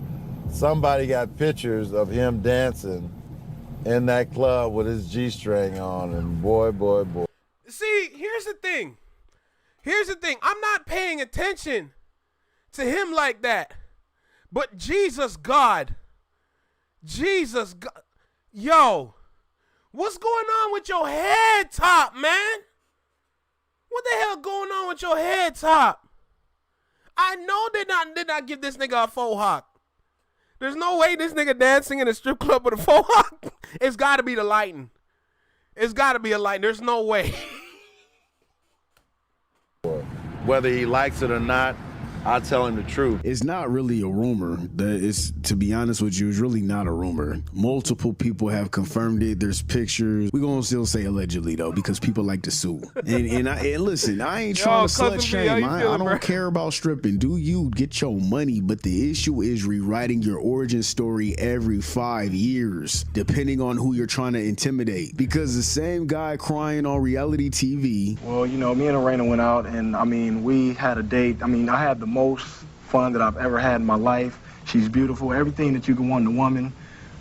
somebody got pictures of him dancing in that club with his G-string on, and boy. See, here's the thing. I'm not paying attention to him like that. But Jesus, God, Jesus God. Yo, what's going on with your head top, man? What the hell going on with your head top? I know they did not give this nigga a faux hawk. There's no way this nigga dancing in a strip club with a faux hawk. It's got to be the lighting. It's got to be a lighting. There's no way. Whether he likes it or not, I'll tell him the truth. It's not really a rumor. To be honest with you, it's really not a rumor. Multiple people have confirmed it. There's pictures. We're going to still say allegedly, though, because people like to sue. And listen, I ain't trying to slut shame. I don't care about stripping. Do you get your money? But the issue is rewriting your origin story every 5 years, depending on who you're trying to intimidate. Because the same guy crying on reality TV. Well, you know, me and Arena went out, and, I mean, we had a date. I mean, I had the most fun that I've ever had in my life. She's beautiful, everything that you can want in a woman,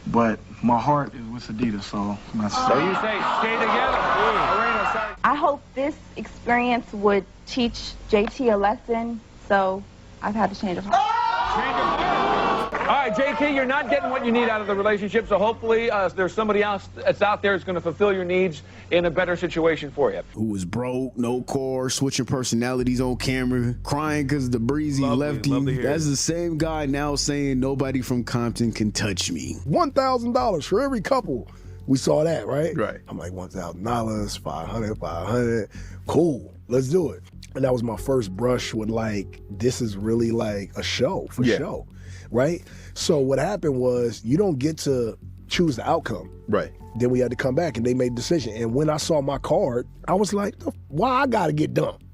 but my heart is with Adidas, so that's... So you say stay together. Arena, sorry. I hope this experience would teach JT a lesson, so I've had to change of heart. All right, JT, you're not getting what you need out of the relationship, so hopefully there's somebody else that's out there that's going to fulfill your needs in a better situation for you. Who was broke, no core, switching personalities on camera, crying because the breezy left you. That's the same guy now saying nobody from Compton can touch me. $1,000 for every couple. We saw that, right? Right. I'm like, $1,000, 500. Cool, let's do it. And that was my first brush with like, this is really like a show for show, right? So what happened was you don't get to choose the outcome. Right. Then we had to come back and they made a decision. And when I saw my card, I was like, why I gotta get dumped?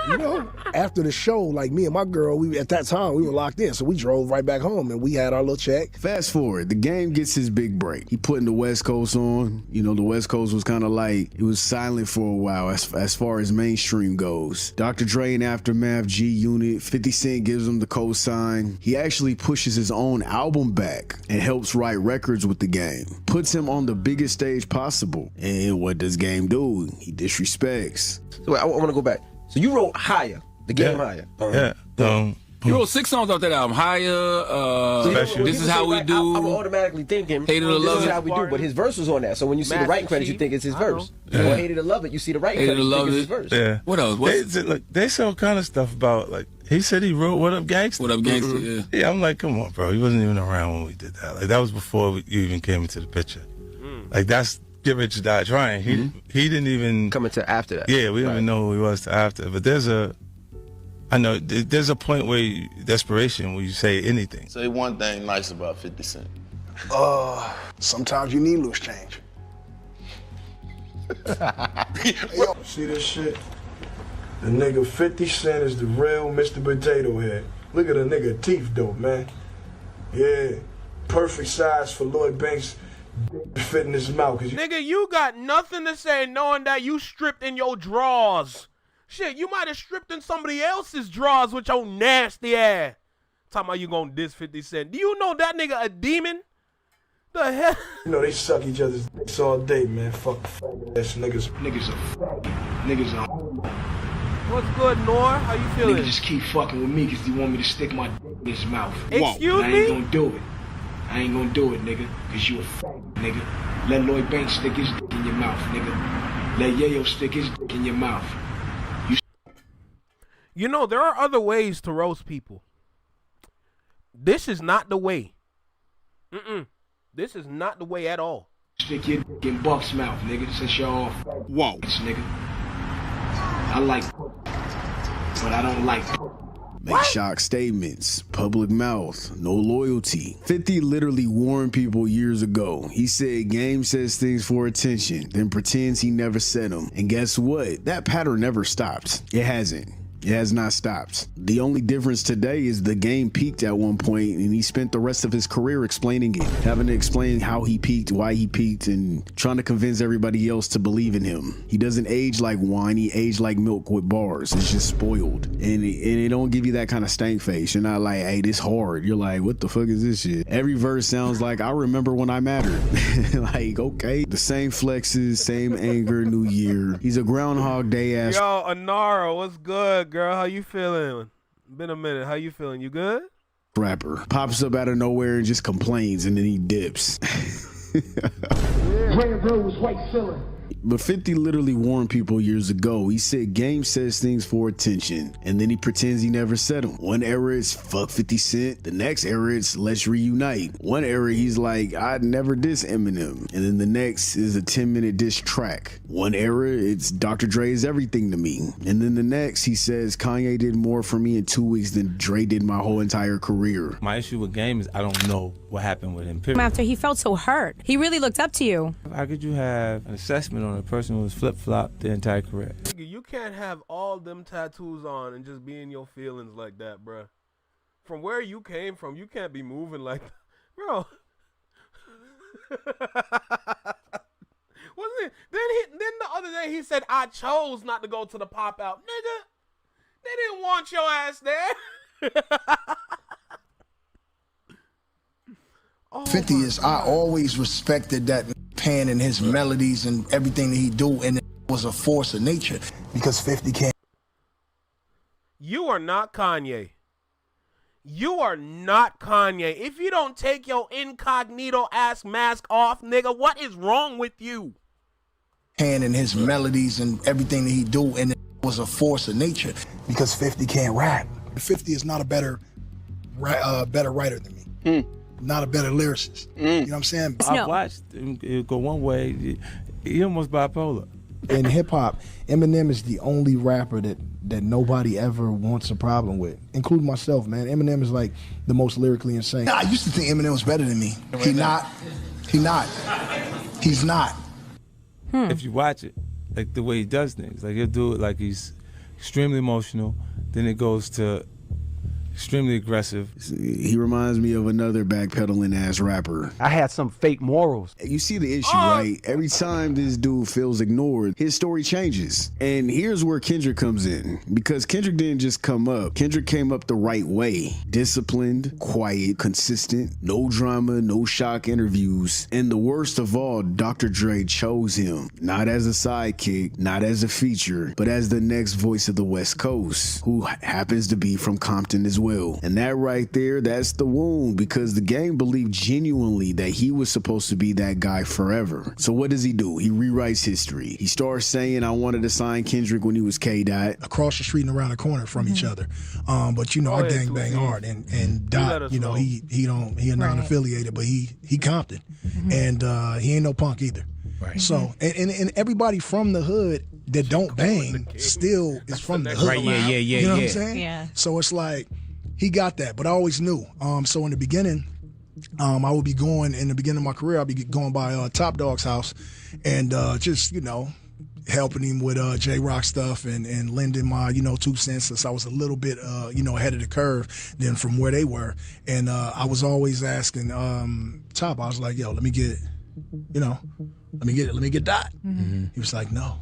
You know, after the show, like me and my girl, at that time, we were locked in. So we drove right back home and we had our little check. Fast forward, the game gets his big break. He putting the West Coast on. You know, the West Coast was kind of like, it was silent for a while as far as mainstream goes. Dr. Dre and Aftermath, G-Unit, 50 Cent gives him the cosign. He actually pushes his own album back and helps write records with the game. Puts him on the biggest stage possible. And what does Game do? He disrespects. So I want to go back. So you wrote Higher, the game Higher. You wrote 6 songs off that album. Higher, This Is How We Do. I'm automatically thinking, Hated to Love This Is It. How We Do, but his verse was on that. So when you see the writing credits, you think it's his verse. Or Hated to Love It, you see the writing credits, you think it's his verse. Yeah. What else? They say all kind of stuff about, like, he said he wrote What Up Gangsta. What Up Gangsta, Yeah, I'm like, come on, bro. He wasn't even around when we did that. Like, that was before you even came into the picture. Like, that's Get Rich or Die Trying. He didn't even... Come into after that. Yeah, we didn't even know who he was till after. But there's a point where desperation where you say anything. Say one thing nice about 50 Cent. Sometimes you need loose change. Hey, yo, see this shit? The nigga 50 Cent is the real Mr. Potato Head. Look at the nigga teeth though, man. Yeah, perfect size for Lloyd Banks to fit in his mouth. Nigga, you got nothing to say knowing that you stripped in your drawers. Shit, you might have stripped in somebody else's drawers with your nasty ass. Talking about you gonna diss 50 Cent. Do you know that nigga a demon? The hell? You know, they suck each other's dicks all day, man. Fuck ass niggas. Niggas are niggas are. What's good, Nor? How you feeling? Niggas just keep fucking with me because they want me to stick my dick in his mouth. Excuse me? I ain't gonna do it. I ain't gonna do it, nigga, because you a nigga. Let Lloyd Banks stick his dick in your mouth, nigga. Let Yayo stick his dick in your mouth. You know, there are other ways to roast people. This is not the way. This is not the way at all. Stick your dick in Buck's mouth, nigga, since y'all Whoa. Nigga. I like but I don't like Make shock statements, public mouth, no loyalty. 50 literally warned people years ago. He said Game says things for attention, then pretends he never said them. And guess what? That pattern never stopped. It hasn't. It has not stopped. The only difference today is the Game peaked at one point and he spent the rest of his career explaining it, having to explain how he peaked, why he peaked, and trying to convince everybody else to believe in him. He doesn't age like wine, he aged like milk with bars. It's just spoiled. And it don't give you that kind of stank face. You're not like, hey, this hard. You're like, what the fuck is this shit? Every verse sounds like, I remember when I mattered. Like, okay. The same flexes, same anger, new year. He's a Groundhog Day ass. Yo, Anara, what's good, girl? How you feeling? Been a minute. How you feeling? You good? rapper. Pops up out of nowhere and just complains, and then he dips. Red Rose, white ceiling. But 50 literally warned people years ago. He said Game says things for attention, and then he pretends he never said them. One era it's fuck 50 Cent, the next era it's let's reunite. One era he's like, I'd never diss Eminem, and then the next is a 10-minute diss track. One era it's Dr. Dre is everything to me, and then the next he says Kanye did more for me in 2 weeks than Dre did my whole entire career. My issue with Game is I don't know what happened with him, period. After he felt so hurt, he really looked up to you. How could you have an assessment on a person who was flip-flopped their entire career? You can't have all them tattoos on and just be in your feelings like that, bruh. From where you came from, you can't be moving like that. Bro. Wasn't it? Then the other day he said, I chose not to go to the pop-out. Nigga, they didn't want your ass there. 50 is, I always respected that pen and his melodies and everything that he do, and it was a force of nature because 50 can't. You are not Kanye. You are not Kanye. If you don't take your incognito ass mask off, nigga, what is wrong with you? Pen and his melodies and everything that he do, and it was a force of nature because 50 can't rap. 50 is not a better writer than me. Not a better lyricist. You know what I'm saying? I watched him go one way. He almost bipolar. In hip hop, Eminem is the only rapper that nobody ever wants a problem with, including myself, man. Eminem is like the most lyrically insane. I used to think Eminem was better than me. He's not. If you watch it, like the way he does things, like he'll do it like he's extremely emotional, then it goes to extremely aggressive. He reminds me of another backpedaling ass rapper. I had some fake morals. You see the issue, right? Every time this dude feels ignored, his story changes. And here's where Kendrick comes in. Because Kendrick didn't just come up. Kendrick came up the right way. Disciplined, quiet, consistent, no drama, no shock interviews. And the worst of all, Dr. Dre chose him. Not as a sidekick, not as a feature, but as the next voice of the West Coast, who happens to be from Compton as well. And that right there, that's the wound, because the gang believed genuinely that he was supposed to be that guy forever. So what does he do? He rewrites history. He starts saying, I wanted to sign Kendrick when he was K-Dot. Across the street and around the corner from each other. But you know, our gang bang hard, and Dot, you know, he non-affiliated, but he Compton. And he ain't no punk either. Right. So and everybody from the hood that don't bang still is from the hood. Right, yeah. You know what I'm saying? Yeah. So it's like, he got that, but I always knew. So in the beginning, I would be going, in the beginning of my career, I'd be going by Top Dog's house and just, you know, helping him with J-Rock stuff and lending my, 2 cents since I was a little bit, ahead of the curve than from where they were. And I was always asking Top, I was like, yo, let me get Dot. Mm-hmm. He was like, no.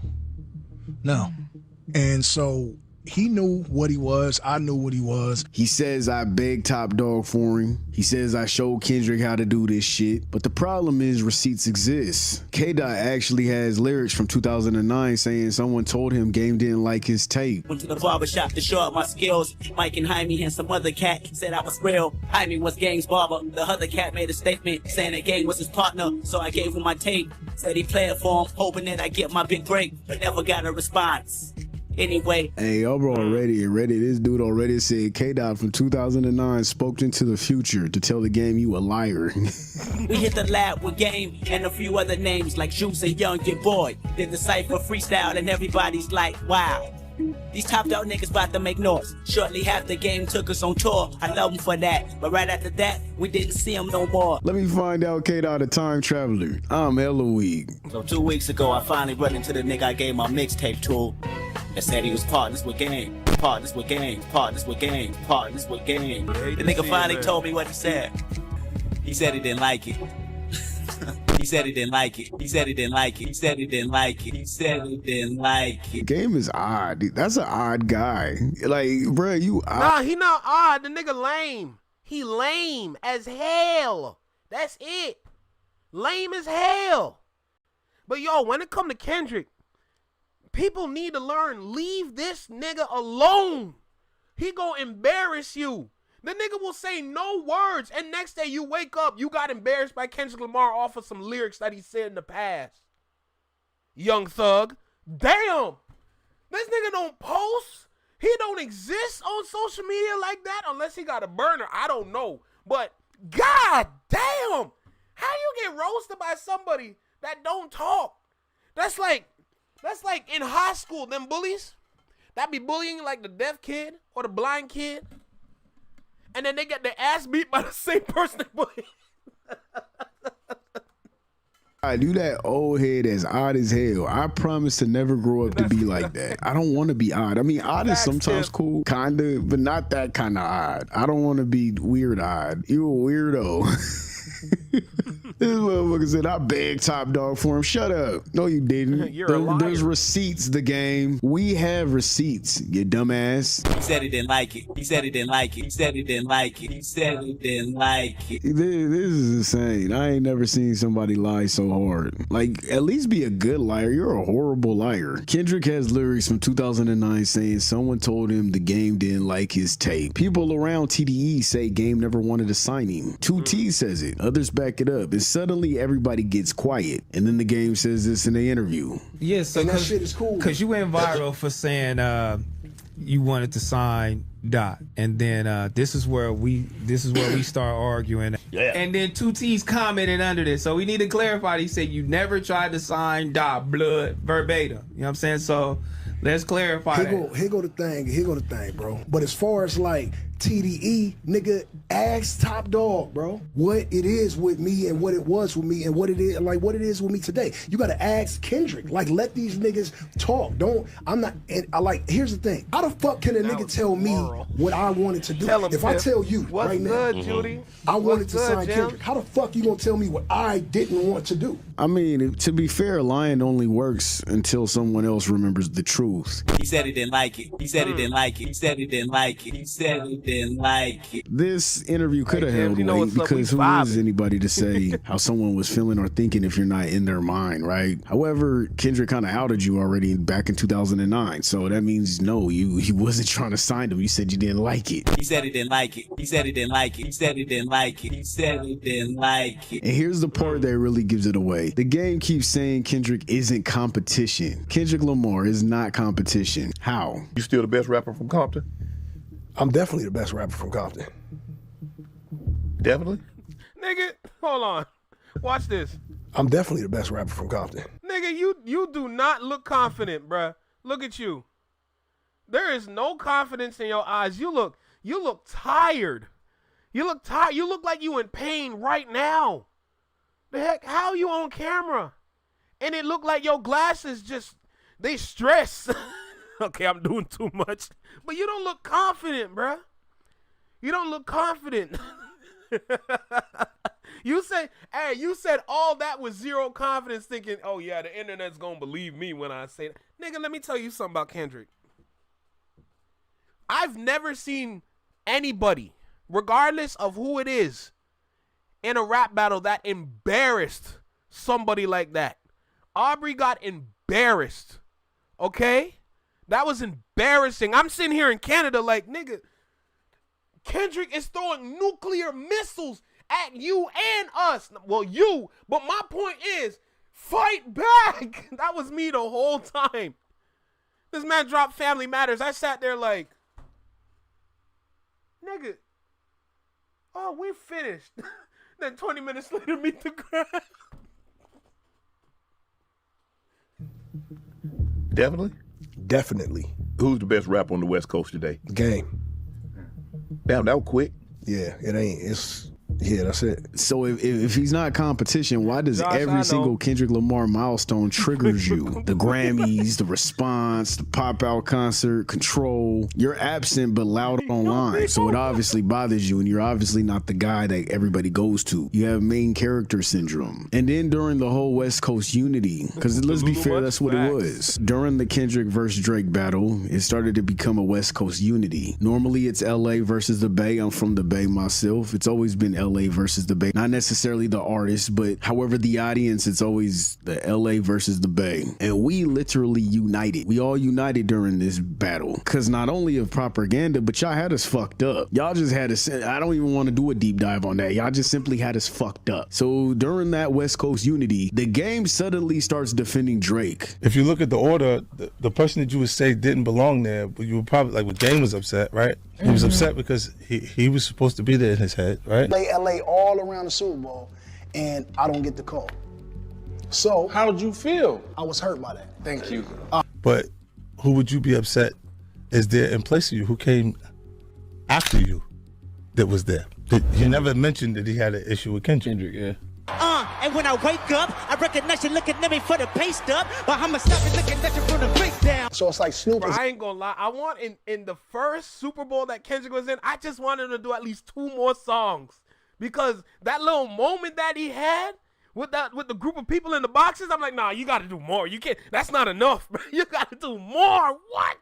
And so he knew what he was. I knew what he was. He says I begged Top Dog for him. He says I showed Kendrick how to do this shit. But the problem is receipts exist. K-Dot actually has lyrics from 2009 saying someone told him Game didn't like his tape. Went to the barbershop to show up my skills. Mike and Jaime and some other cat said I was real. Jaime was Gang's barber. The other cat made a statement saying that Gang was his partner. So I gave him my tape. Said he played for him, hoping that I get my big break, but never got a response. Anyway. Hey, yo, bro, already, this dude already said K-Dot from 2009 spoke into the future to tell the game you a liar. We hit the lab with Game and a few other names like Juice and Young Your Boy. Did the cypher freestyle and everybody's like, wow. These Top Dog niggas about to make noise. Shortly after Game took us on tour. I love him for that. But right after that, we didn't see him no more. Let me find out K-Dot a time traveler. I'm hella weak. So 2 weeks ago, I finally run into the nigga I gave my mixtape to. That said he was partners with Game. Partners with Game. Partners with Game. Partners with Game. The nigga finally told me what he said. He said he didn't like it. He said he didn't like it. He said he didn't like it. He said he didn't like it. He said he didn't like it. Game is odd. That's an odd guy. Like, bruh, you odd. Nah, he not odd. The nigga lame. He lame as hell. That's it. Lame as hell. But yo, when it come to Kendrick, people need to learn, leave this nigga alone. He gonna embarrass you. The nigga will say no words, and next day you wake up, you got embarrassed by Kendrick Lamar off of some lyrics that he said in the past. Young Thug. Damn. This nigga don't post. He don't exist on social media like that unless he got a burner. I don't know. But God damn. How you get roasted by somebody that don't talk? That's like in high school, them bullies that be bullying like the deaf kid or the blind kid. And then they get their ass beat by the same person they bully. I do that old head as odd as hell. I promise to never grow up to be like that. I don't want to be odd. I mean, odd is sometimes cool, kinda, but not that kind of odd. I don't want to be weird odd. You a weirdo. This motherfucker said, I begged Top Dog for him. Shut up. No, you didn't. You're a liar. There's receipts, the game. We have receipts, you dumbass. He said he didn't like it. He said he didn't like it. He said he didn't like it. He said he didn't like it. This is insane. I ain't never seen somebody lie so hard. Like, at least be a good liar. You're a horrible liar. Kendrick has lyrics from 2009 saying someone told him the game didn't like his tape. People around TDE say Game never wanted to sign him. 2T says it. Others back it up. And suddenly everybody gets quiet. And then the Game says this in the interview. Yeah, so that shit is cool. Because you went viral for saying you wanted to sign Doc. And then this is where we start arguing. Yeah. And then 2T's commented under this. So we need to clarify. He said you never tried to sign Doc blood verbatim. You know what I'm saying? So let's clarify Here go the thing, bro. But as far as like TDE, nigga, ask Top Dog, bro, what it is with me and what it was with me and what it is with me today. You gotta ask Kendrick. Like, let these niggas talk. Here's the thing. How the fuck can a nigga tell me what I wanted to do? If I tell you right now, Judy? I wanted to sign Kendrick, how the fuck you gonna tell me what I didn't want to do? I mean, to be fair, lying only works until someone else remembers the truth. He said he didn't like it. He said he didn't like it. He said he didn't like it. He said he didn't like it. This interview could have held weight because who is anybody to say how someone was feeling or thinking if you're not in their mind, right? However, Kendrick kind of outed you already back in 2009, so that means no, he wasn't trying to sign him. You said you didn't like it. He said he didn't like it. He said he didn't like it. He said he didn't like it. He said he didn't like it. And here's the part that really gives it away. The Game keeps saying Kendrick isn't competition. Kendrick Lamar is not competition. How? You still the best rapper from Compton? I'm definitely the best rapper from Compton. Definitely? Nigga, hold on. Watch this. I'm definitely the best rapper from Compton. Nigga, you do not look confident, bruh. Look at you. There is no confidence in your eyes. You look tired. You look tired. You look like you in pain right now. The heck, how you on camera? And it looked like your glasses they stress. Okay, I'm doing too much. But you don't look confident, bruh. You don't look confident. You said all that with zero confidence, thinking, oh yeah, the internet's gonna believe me when I say that. Nigga, let me tell you something about Kendrick. I've never seen anybody, regardless of who it is, in a rap battle that embarrassed somebody like that. Aubrey got embarrassed. Okay? That was embarrassing. I'm sitting here in Canada like, nigga, Kendrick is throwing nuclear missiles at you and us. Well, you, but my point is, fight back. That was me the whole time. This man dropped Family Matters. I sat there like, nigga, oh, we finished. Then 20 minutes later, meet the crowd. Definitely. Who's the best rapper on the West Coast today? Game. Damn, that was quick. Yeah, that's it. So if he's not competition, why does every single Kendrick Lamar milestone triggers you? The Grammys, the response, the pop out concert, Control. You're absent but loud online, so it obviously bothers you, and you're obviously not the guy that everybody goes to. You have main character syndrome. And then during the whole West Coast unity, because let's be fair, that's what it was. During the Kendrick versus Drake battle, it started to become a West Coast unity. Normally it's LA versus the Bay. I'm from the Bay myself. It's always been LA versus the Bay. Not necessarily the artist, but however the audience, it's always the LA versus the Bay. And we literally united. We all united during this battle. Cause not only of propaganda, but y'all had us fucked up. Y'all just had us, I don't even want to do a deep dive on that. Y'all just simply had us fucked up. So during that West Coast unity, the game suddenly starts defending Drake. If you look at the order, the person that you would say didn't belong there, but you would probably, like, when Game was upset, right? He was upset because he was supposed to be there in his head, right? Play LA all around the Super Bowl, and I don't get the call. So how did you feel? I was hurt by that. Thank you. But who would you be upset is there in place of you? Who came after you that was there? You never mentioned that he had an issue with Kendrick. Yeah. And when I wake up, I recognize you looking at me for the pay stub, but I'm looking at you from the breakdown. So it's like Snoop. Bro, I ain't gonna lie. I want in the first Super Bowl that Kendrick was in, I just wanted him to do at least 2 more songs, because that little moment that he had with the group of people in the boxes, I'm like, nah, you got to do more. You can't. That's not enough, bro. You got to do more. What?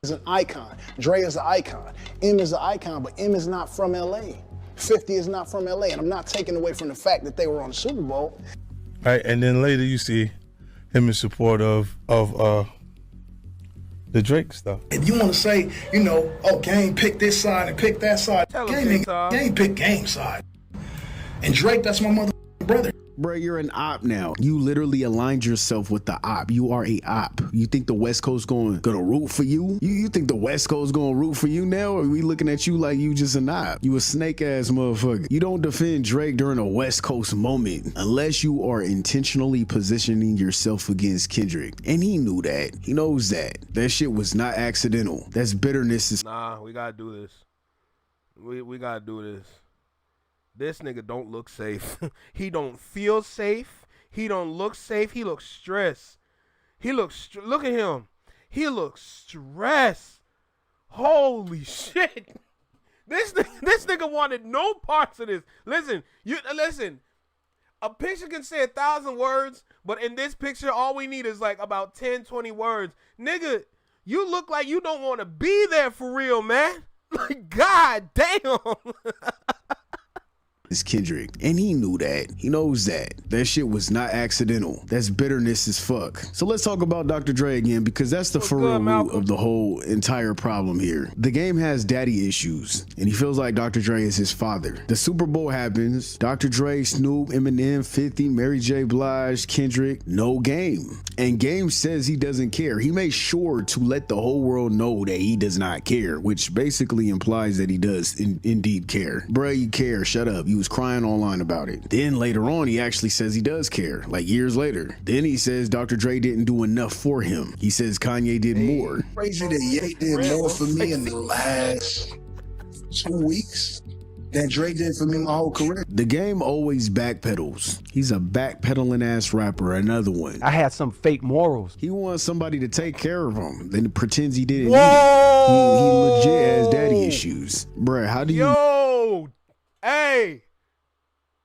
Is an icon. Dre is an icon. M is an icon, but M is not from LA. 50 is not from LA, and I'm not taking away from the fact that they were on the Super Bowl. Right, and then later you see him in support of the Drake stuff. If you want to say, you know, oh, Game picked this side and picked that side, Game picked Game side. And Drake, that's my motherfucking brother. Bro, you're an op now. You literally aligned yourself with the op. You are a op. You think the West Coast gonna root for you? You think the West Coast gonna root for you now? Or are we looking at you like you just an op? You a snake ass motherfucker. You don't defend Drake during a West Coast moment unless you are intentionally positioning yourself against Kendrick. And he knew that. He knows that. That shit was not accidental. That's bitterness. Nah, we gotta do this. We gotta do this. This nigga don't look safe. He don't feel safe. He don't look safe. He looks stressed. Look at him. He looks stressed. Holy shit. This nigga wanted no parts of this. Listen. A picture can say 1,000 words, but in this picture, all we need is like about 10, 20 words. Nigga, you look like you don't want to be there for real, man. Like, god damn. Is Kendrick, and he knew that. He knows that. That shit was not accidental. That's bitterness as fuck. So let's talk about Dr. Dre again, because that's the for real root of the whole entire problem here. The game has daddy issues, and he feels like Dr. Dre is his father. The Super Bowl happens. Dr. Dre, Snoop, Eminem, 50, Mary J. Blige, Kendrick, no Game. And Game says he doesn't care. He made sure to let the whole world know that he does not care, which basically implies that he does indeed care. Bruh, you care. Shut up. You was crying online about it. Then later on, he actually says he does care, like years later. Then he says Dr. Dre didn't do enough for him. He says Kanye did more. Crazy that Ye did more for me in the last 2 weeks than Dre did for me my whole career. The Game always backpedals. He's a backpedaling ass rapper, another one. I had some fake morals. He wants somebody to take care of him, then pretends he didn't need it. He legit has daddy issues. Bruh, how do you... Yo!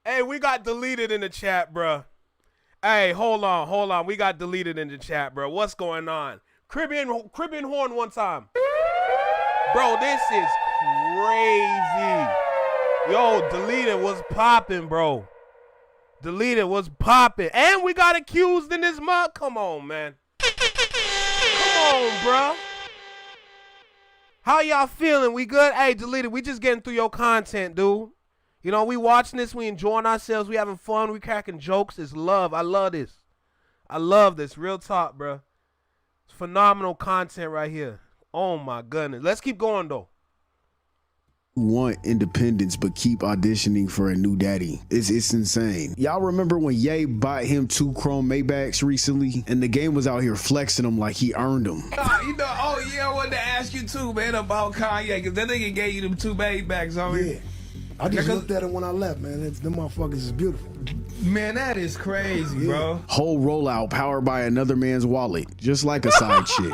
Hey, we got deleted in the chat, bruh. Hey, hold on. We got deleted in the chat, bro. What's going on? Caribbean horn one time. Bro, this is crazy. Yo, deleted was popping, bro. Deleted was popping. And we got accused in this mug. Come on, man. Come on, bro. How y'all feeling? We good? Hey, deleted, we just getting through your content, dude. You know, we watching this, we enjoying ourselves, we having fun, we cracking jokes. It's love. I love this. I love this. Real talk, bro. It's phenomenal content right here. Oh, my goodness. Let's keep going, though. Want independence but keep auditioning for a new daddy. It's insane. Y'all remember when Ye bought him 2 chrome Maybachs recently, and the Game was out here flexing them like he earned them. I wanted to ask you too, man, about Kanye, because that nigga gave you them 2 Maybachs already. Yeah. I just looked at it when I left, man. Them motherfuckers is beautiful. Man, that is crazy, bro. Whole rollout powered by another man's wallet, just like a side chick.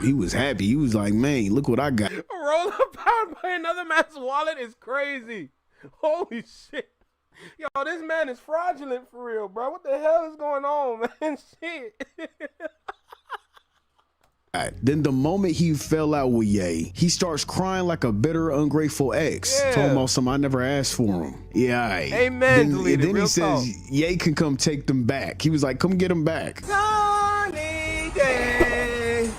He was happy. He was like, man, look what I got. A rollout powered by another man's wallet is crazy. Holy shit. Yo, this man is fraudulent for real, bro. What the hell is going on, man? Shit. Then the moment he fell out with Ye, he starts crying like a bitter, ungrateful ex. Yeah. Talking about some I never asked for him. Yeah, aight. Amen, Then real he says Ye can come take them back. He was like, come get them back. Sunny day,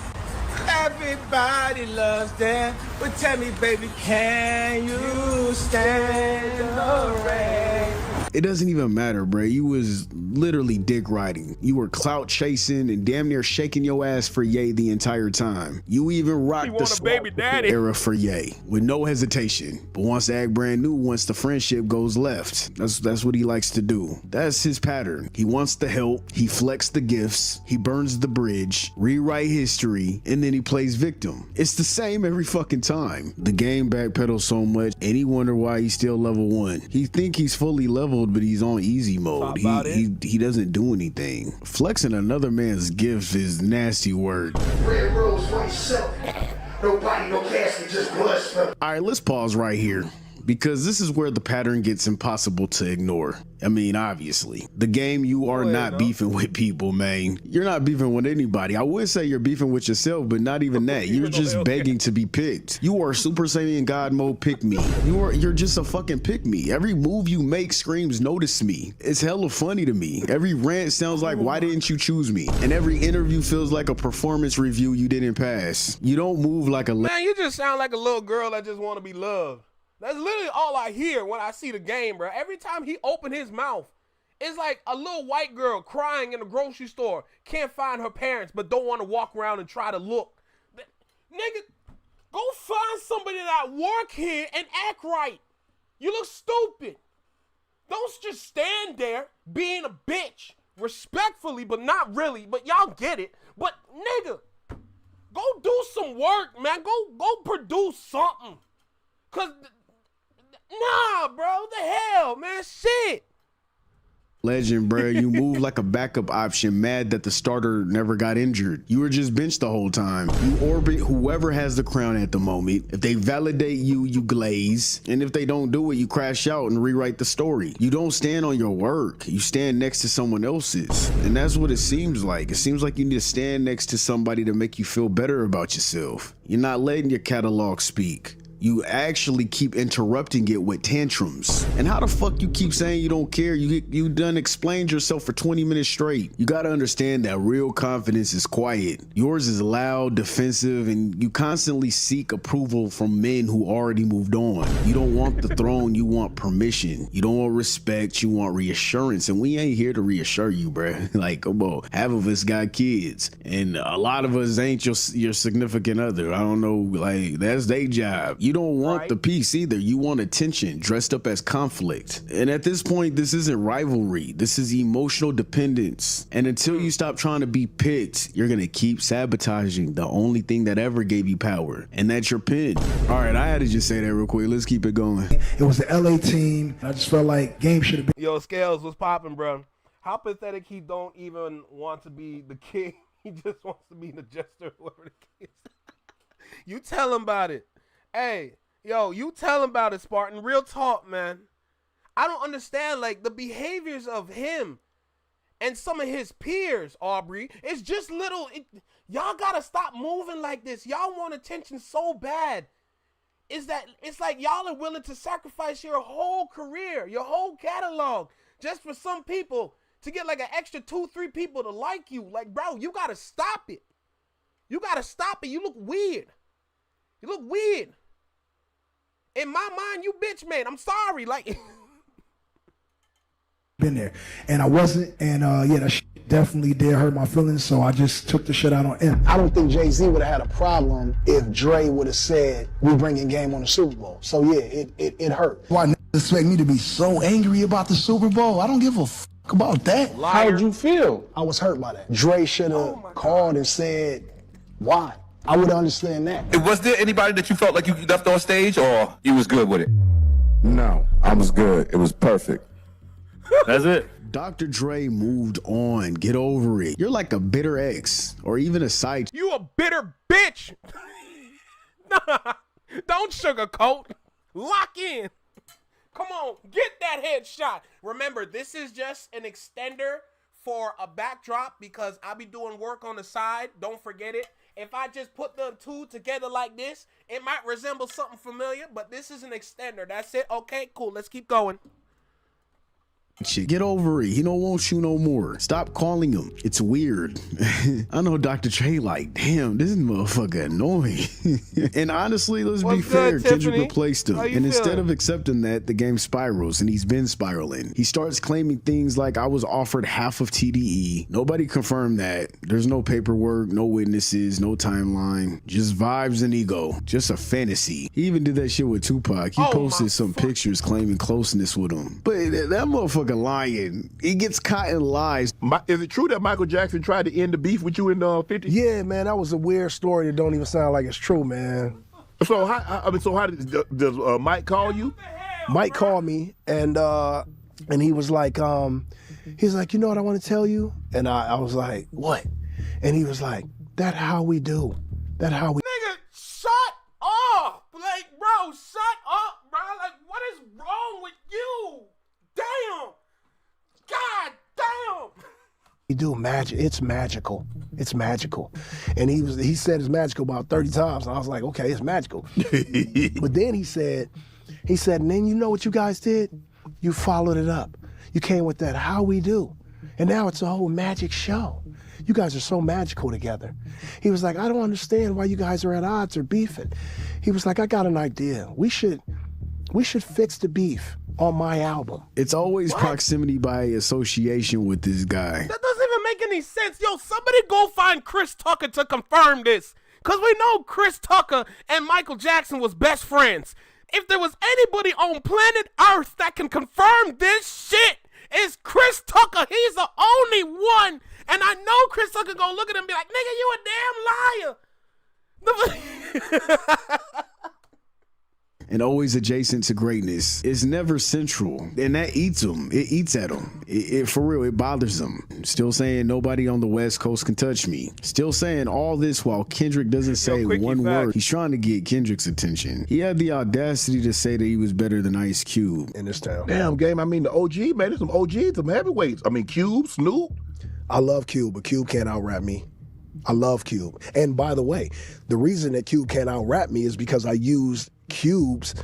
everybody loves that. But tell me, baby, can you stand the rain? It doesn't even matter, bro. You was literally dick riding. You were clout chasing and damn near shaking your ass for Ye the entire time. You even rocked the baby daddy era for Ye with no hesitation. But once act brand new, once the friendship goes left, that's what he likes to do. That's his pattern. He wants the help, he flexes the gifts, he burns the bridge, rewrite history, and then he plays victim. It's the same every fucking time. The game backpedals so much, and he wonder why he's still level 1. He think he's fully leveled, but he's on easy mode. He doesn't do anything. Flexing another man's gifts is nasty word. Red rose, white silk. Nobody, no casket, just blood spill. All right, let's pause right here, because this is where the pattern gets impossible to ignore. I mean, obviously, the game, you are not beefing with people, man. You're not beefing with anybody. I would say you're beefing with yourself, but not even that. You're just begging to be picked. You are Super Saiyan God mode pick me. You're just a fucking pick me. Every move you make screams notice me. It's hella funny to me. Every rant sounds like, why didn't you choose me? And every interview feels like a performance review you didn't pass. You don't move like a man. You just sound like a little girl that just want to be loved. That's literally all I hear when I see the game, bro. Every time he open his mouth, it's like a little white girl crying in a grocery store, can't find her parents, but don't want to walk around and try to look. Nigga, go find somebody that work here and act right. You look stupid. Don't just stand there being a bitch, respectfully, but not really. But y'all get it. But nigga, go do some work, man. Go produce something. Cause nah, bro, the hell, man, shit. Legend, bro. You move like a backup option, mad that the starter never got injured. You were just benched the whole time. You orbit whoever has the crown at the moment. If they validate you, you glaze. And if they don't do it, you crash out and rewrite the story. You don't stand on your work. You stand next to someone else's. And that's what it seems like. It seems like you need to stand next to somebody to make you feel better about yourself. You're not letting your catalog speak. You actually keep interrupting it with tantrums. And how the fuck you keep saying you don't care? You done explained yourself for 20 minutes straight. You gotta understand that real confidence is quiet. Yours is loud, defensive, and you constantly seek approval from men who already moved on. You don't want the throne, you want permission. You don't want respect, you want reassurance. And we ain't here to reassure you, bruh. Like, come on. Half of us got kids, and a lot of us ain't your significant other. I don't know, like, that's their job. You don't want the peace either. You want attention dressed up as conflict. And at this point, this isn't rivalry. This is emotional dependence. And until you stop trying to be picked, you're going to keep sabotaging the only thing that ever gave you power. And that's your pen. All right, I had to just say that real quick. Let's keep it going. It was the LA team. I just felt like game should have been. Yo, Scales was popping, bro. How pathetic he don't even want to be the king. He just wants to be the jester, whoever the king is. You tell him about it. Hey, yo, you tell him about it, Spartan. Real talk, man. I don't understand, like, the behaviors of him and some of his peers, Aubrey. It's just little. Y'all gotta stop moving like this. Y'all want attention so bad. It's like y'all are willing to sacrifice your whole career, your whole catalog, just for some people to get like an extra 2-3 people to like you. Like, bro, you gotta stop it. You gotta stop it. You look weird. You look weird. In my mind, you bitch, man. I'm sorry. Like, been there, and I wasn't, and yeah, that shit definitely did hurt my feelings. So I just took the shit out on him. I don't think Jay-Z would have had a problem if Dre would have said we bringing game on the Super Bowl. So yeah, it hurt. Why niggas expect me to be so angry about the Super Bowl? I don't give a fuck about that. How did you feel? I was hurt by that. Dre should have called and said why. I would understand that. Was there anybody that you felt like you left on stage, or you was good with it? No, I was good. It was perfect. That's it. Dr. Dre moved on. Get over it. You're like a bitter ex or even a side. You a bitter bitch. Nah, don't sugarcoat. Lock in. Come on, get that headshot. Remember, this is just an extender for a backdrop because I'll be doing work on the side. Don't forget it. if I just put the two together like this, it might resemble something familiar, but this is an extender. That's it. Okay, cool. Let's keep going. Shit, get over it. He don't want you no more. Stop calling him. It's weird. I know Dr. Dre like, damn, this motherfucker annoying. And honestly, let's be fair, Kendrick replaced him. And instead of accepting that, the game spirals, and he's been spiraling. He starts claiming things like, I was offered half of TDE. Nobody confirmed that. There's no paperwork, no witnesses, no timeline. Just vibes and ego. Just a fantasy. He even did that shit with Tupac. He posted some pictures claiming closeness with him. But that motherfucker lying. He gets caught in lies. Is it true that Michael Jackson tried to end the beef with you in 50? Yeah, man, that was a weird story that don't even sound like it's true, man. So how does Mike call you? Mike called me and he was like, you know what I want to tell you? And I was like, what? And he was like, that how we do. That how we. Nigga, shut up. Like, bro, shut up, bro. Like, what is wrong with you? Damn. God damn. We do magic. It's magical. It's magical. And he said it's magical about 30 times. And I was like, okay, it's magical. But then he said, and then you know what you guys did? You followed it up. You came with that how we do. And now it's a whole magic show. You guys are so magical together. He was like, I don't understand why you guys are at odds or beefing. He was like, I got an idea. We should fix the beef on my album. It's always proximity by association with this guy. That doesn't even make any sense. Yo, somebody go find Chris Tucker to confirm this. Because we know Chris Tucker and Michael Jackson was best friends. If there was anybody on planet Earth that can confirm this shit, it's Chris Tucker. He's the only one. And I know Chris Tucker gonna look at him and be like, nigga, you a damn liar. And always adjacent to greatness. It's never central. And that eats him. It eats at him. It for real, it bothers him. Still saying nobody on the West Coast can touch me. Still saying all this while Kendrick doesn't say one word. He's trying to get Kendrick's attention. He had the audacity to say that he was better than Ice Cube. In this town. Damn, game, I mean, the OG, man, there's some OGs, some heavyweights. I mean, Cube, Snoop. I love Cube, but Cube can't out-rap me. I love Cube. And by the way, the reason that Cube can't out-rap me is because I used Cube's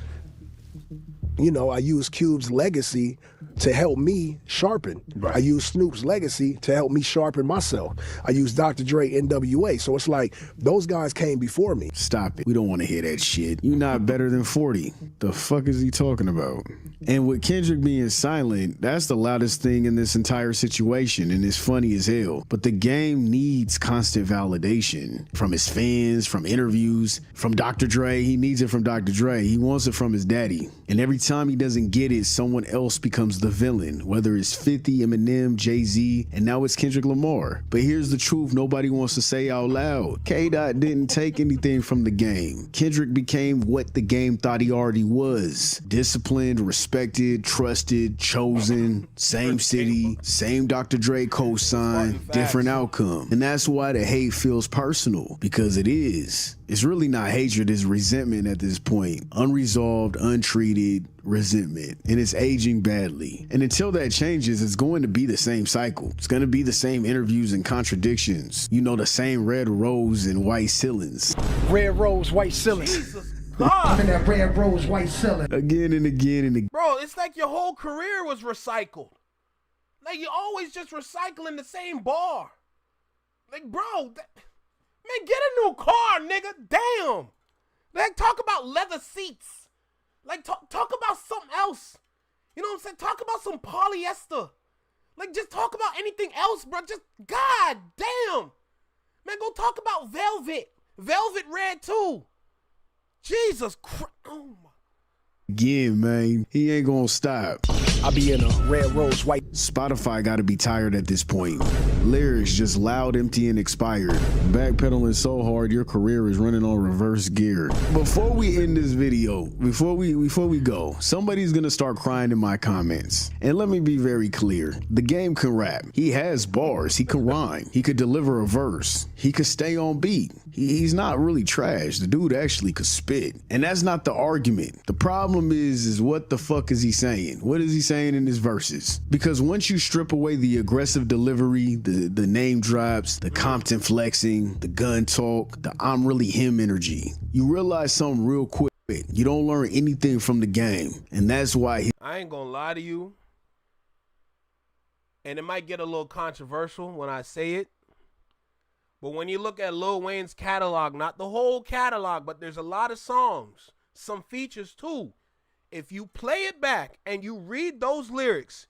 legacy to help me sharpen. Right. I use Snoop's legacy to help me sharpen myself. I use Dr. Dre, NWA. So it's like those guys came before me. Stop it. We don't want to hear that shit. You're not better than 40. The fuck is he talking about? And with Kendrick being silent, that's the loudest thing in this entire situation, and it's funny as hell. But the game needs constant validation from his fans, from interviews, from Dr. Dre. He needs it from Dr. Dre. He wants it from his daddy. And every time he doesn't get it, someone else becomes the villain, whether it's 50, Eminem, Jay-Z, and now it's Kendrick Lamar. But here's the truth nobody wants to say out loud. K-Dot didn't take anything from the game. Kendrick became what the game thought he already was. Disciplined, respected, trusted, chosen, same city, same Dr. Dre co-sign, different outcome. And that's why the hate feels personal, because it is. It's really not hatred, it's resentment at this point. Unresolved, untreated resentment. And it's aging badly. And until that changes, it's going to be the same cycle. It's going to be the same interviews and contradictions. You know, the same red rose and white ceilings. Red rose, white ceilings. Jesus God. And that red rose, white ceiling. Again and again and again. Bro, it's like your whole career was recycled. Like, you're always just recycling the same bar. Like, bro, man, get a new car, nigga. Damn. Like, talk about leather seats. Like, talk about something else. You know what I'm saying? Talk about some polyester. Like, just talk about anything else, bro. Just, God damn. Man, go talk about velvet. Velvet red, too. Jesus Christ. Oh, my. Again, man, he ain't gonna stop. I be in a red rose white. Spotify gotta be tired at this point. Lyrics just loud, empty, and expired. Backpedaling so hard, your career is running on reverse gear. Before we end this video, before we go, somebody's gonna start crying in my comments. And let me be very clear. The game can rap. He has bars. He can rhyme. He could deliver a verse. He could stay on beat. He's not really trash. The dude actually could spit. And that's not the argument. The problem is what the fuck is he saying? What is he saying in his verses? Because once you strip away the aggressive delivery, the the name drops, the Compton flexing, the gun talk, the I'm really him energy. You realize something real quick. You don't learn anything from the game. And that's why I ain't gonna lie to you. And it might get a little controversial when I say it. But when you look at Lil Wayne's catalog, not the whole catalog, but there's a lot of songs, some features too. If you play it back and you read those lyrics,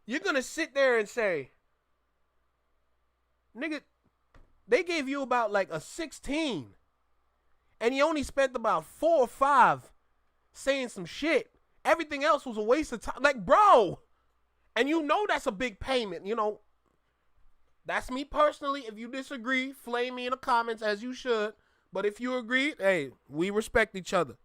you're gonna sit there and say, nigga, they gave you about like a 16. And you only spent about 4 or 5 saying some shit. Everything else was a waste of time. Like, bro. And you know that's a big payment. You know, that's me personally. If you disagree, flame me in the comments as you should. But if you agree, hey, we respect each other.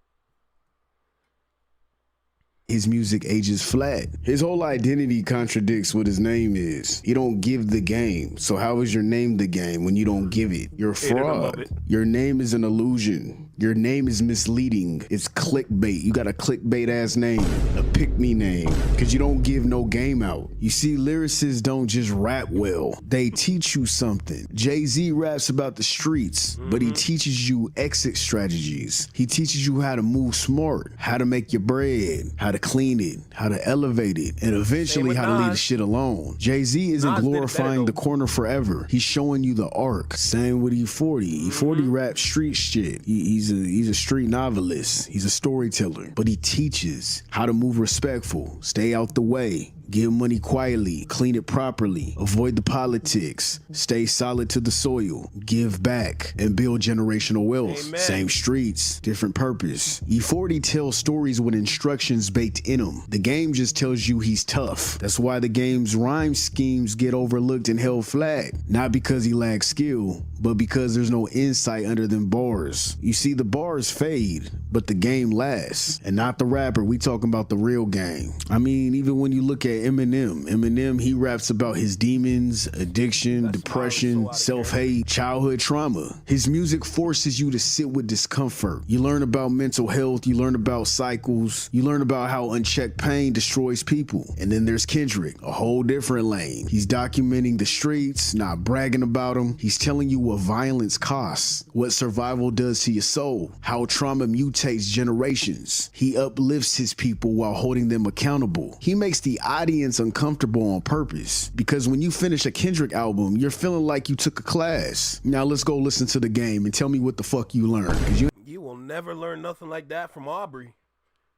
His music ages flat. His whole identity contradicts what his name is. He don't give the game. So how is your name the game when you don't give it? You're a fraud. Your name is an illusion. Your name is misleading. It's clickbait. You got a clickbait ass name, a pick-me name, because you don't give no game out. You see, lyricists don't just rap well. They teach you something. Jay-Z raps about the streets, but he teaches you exit strategies. He teaches you how to move smart, how to make your bread, how to clean it, how to elevate it, and eventually how to leave the shit alone. Jay-Z isn't glorifying the corner forever. He's showing you the arc. Same with E40. E40 raps street shit. He's a street novelist. He's a storyteller, but he teaches how to move respectful, stay out the way, give money quietly, clean it properly, avoid the politics, stay solid to the soil, give back, and build generational wealth. Amen. Same streets, different purpose. E40 tells stories with instructions baked in them. The game just tells you he's tough. That's why the game's rhyme schemes get overlooked and held flat. Not because he lacks skill, but because there's no insight under them bars. You see, the bars fade, but the game lasts. And not the rapper, we talking about the real game. I mean, even when you look at Eminem, he raps about his demons, addiction, depression, self-hate, childhood trauma. His music forces you to sit with discomfort. You learn about mental health, you learn about cycles, you learn about how unchecked pain destroys people. And then there's Kendrick, a whole different lane. He's documenting the streets, not bragging about them. He's telling you what violence costs, what survival does to your soul, how trauma mutates generations. He uplifts his people while holding them accountable. He makes the audience uncomfortable on purpose, because when you finish a Kendrick album, you're feeling like you took a class. Now let's go listen to the game and tell me what the fuck you learned. You will never learn nothing like that from Aubrey.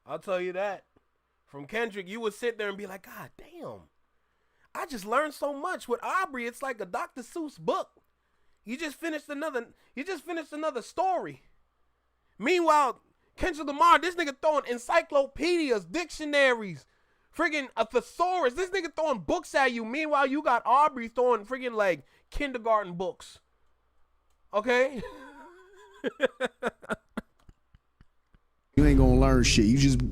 I'll tell you that. From Kendrick, you would sit there and be like, God damn, I just learned so much. With Aubrey, it's like a Dr. Seuss book. You just finished another story. Meanwhile, Kendrick Lamar, this nigga throwing encyclopedias, dictionaries, friggin' a thesaurus. This nigga throwing books at you. Meanwhile, you got Aubrey throwing friggin' like kindergarten books. Okay? You ain't gonna learn shit.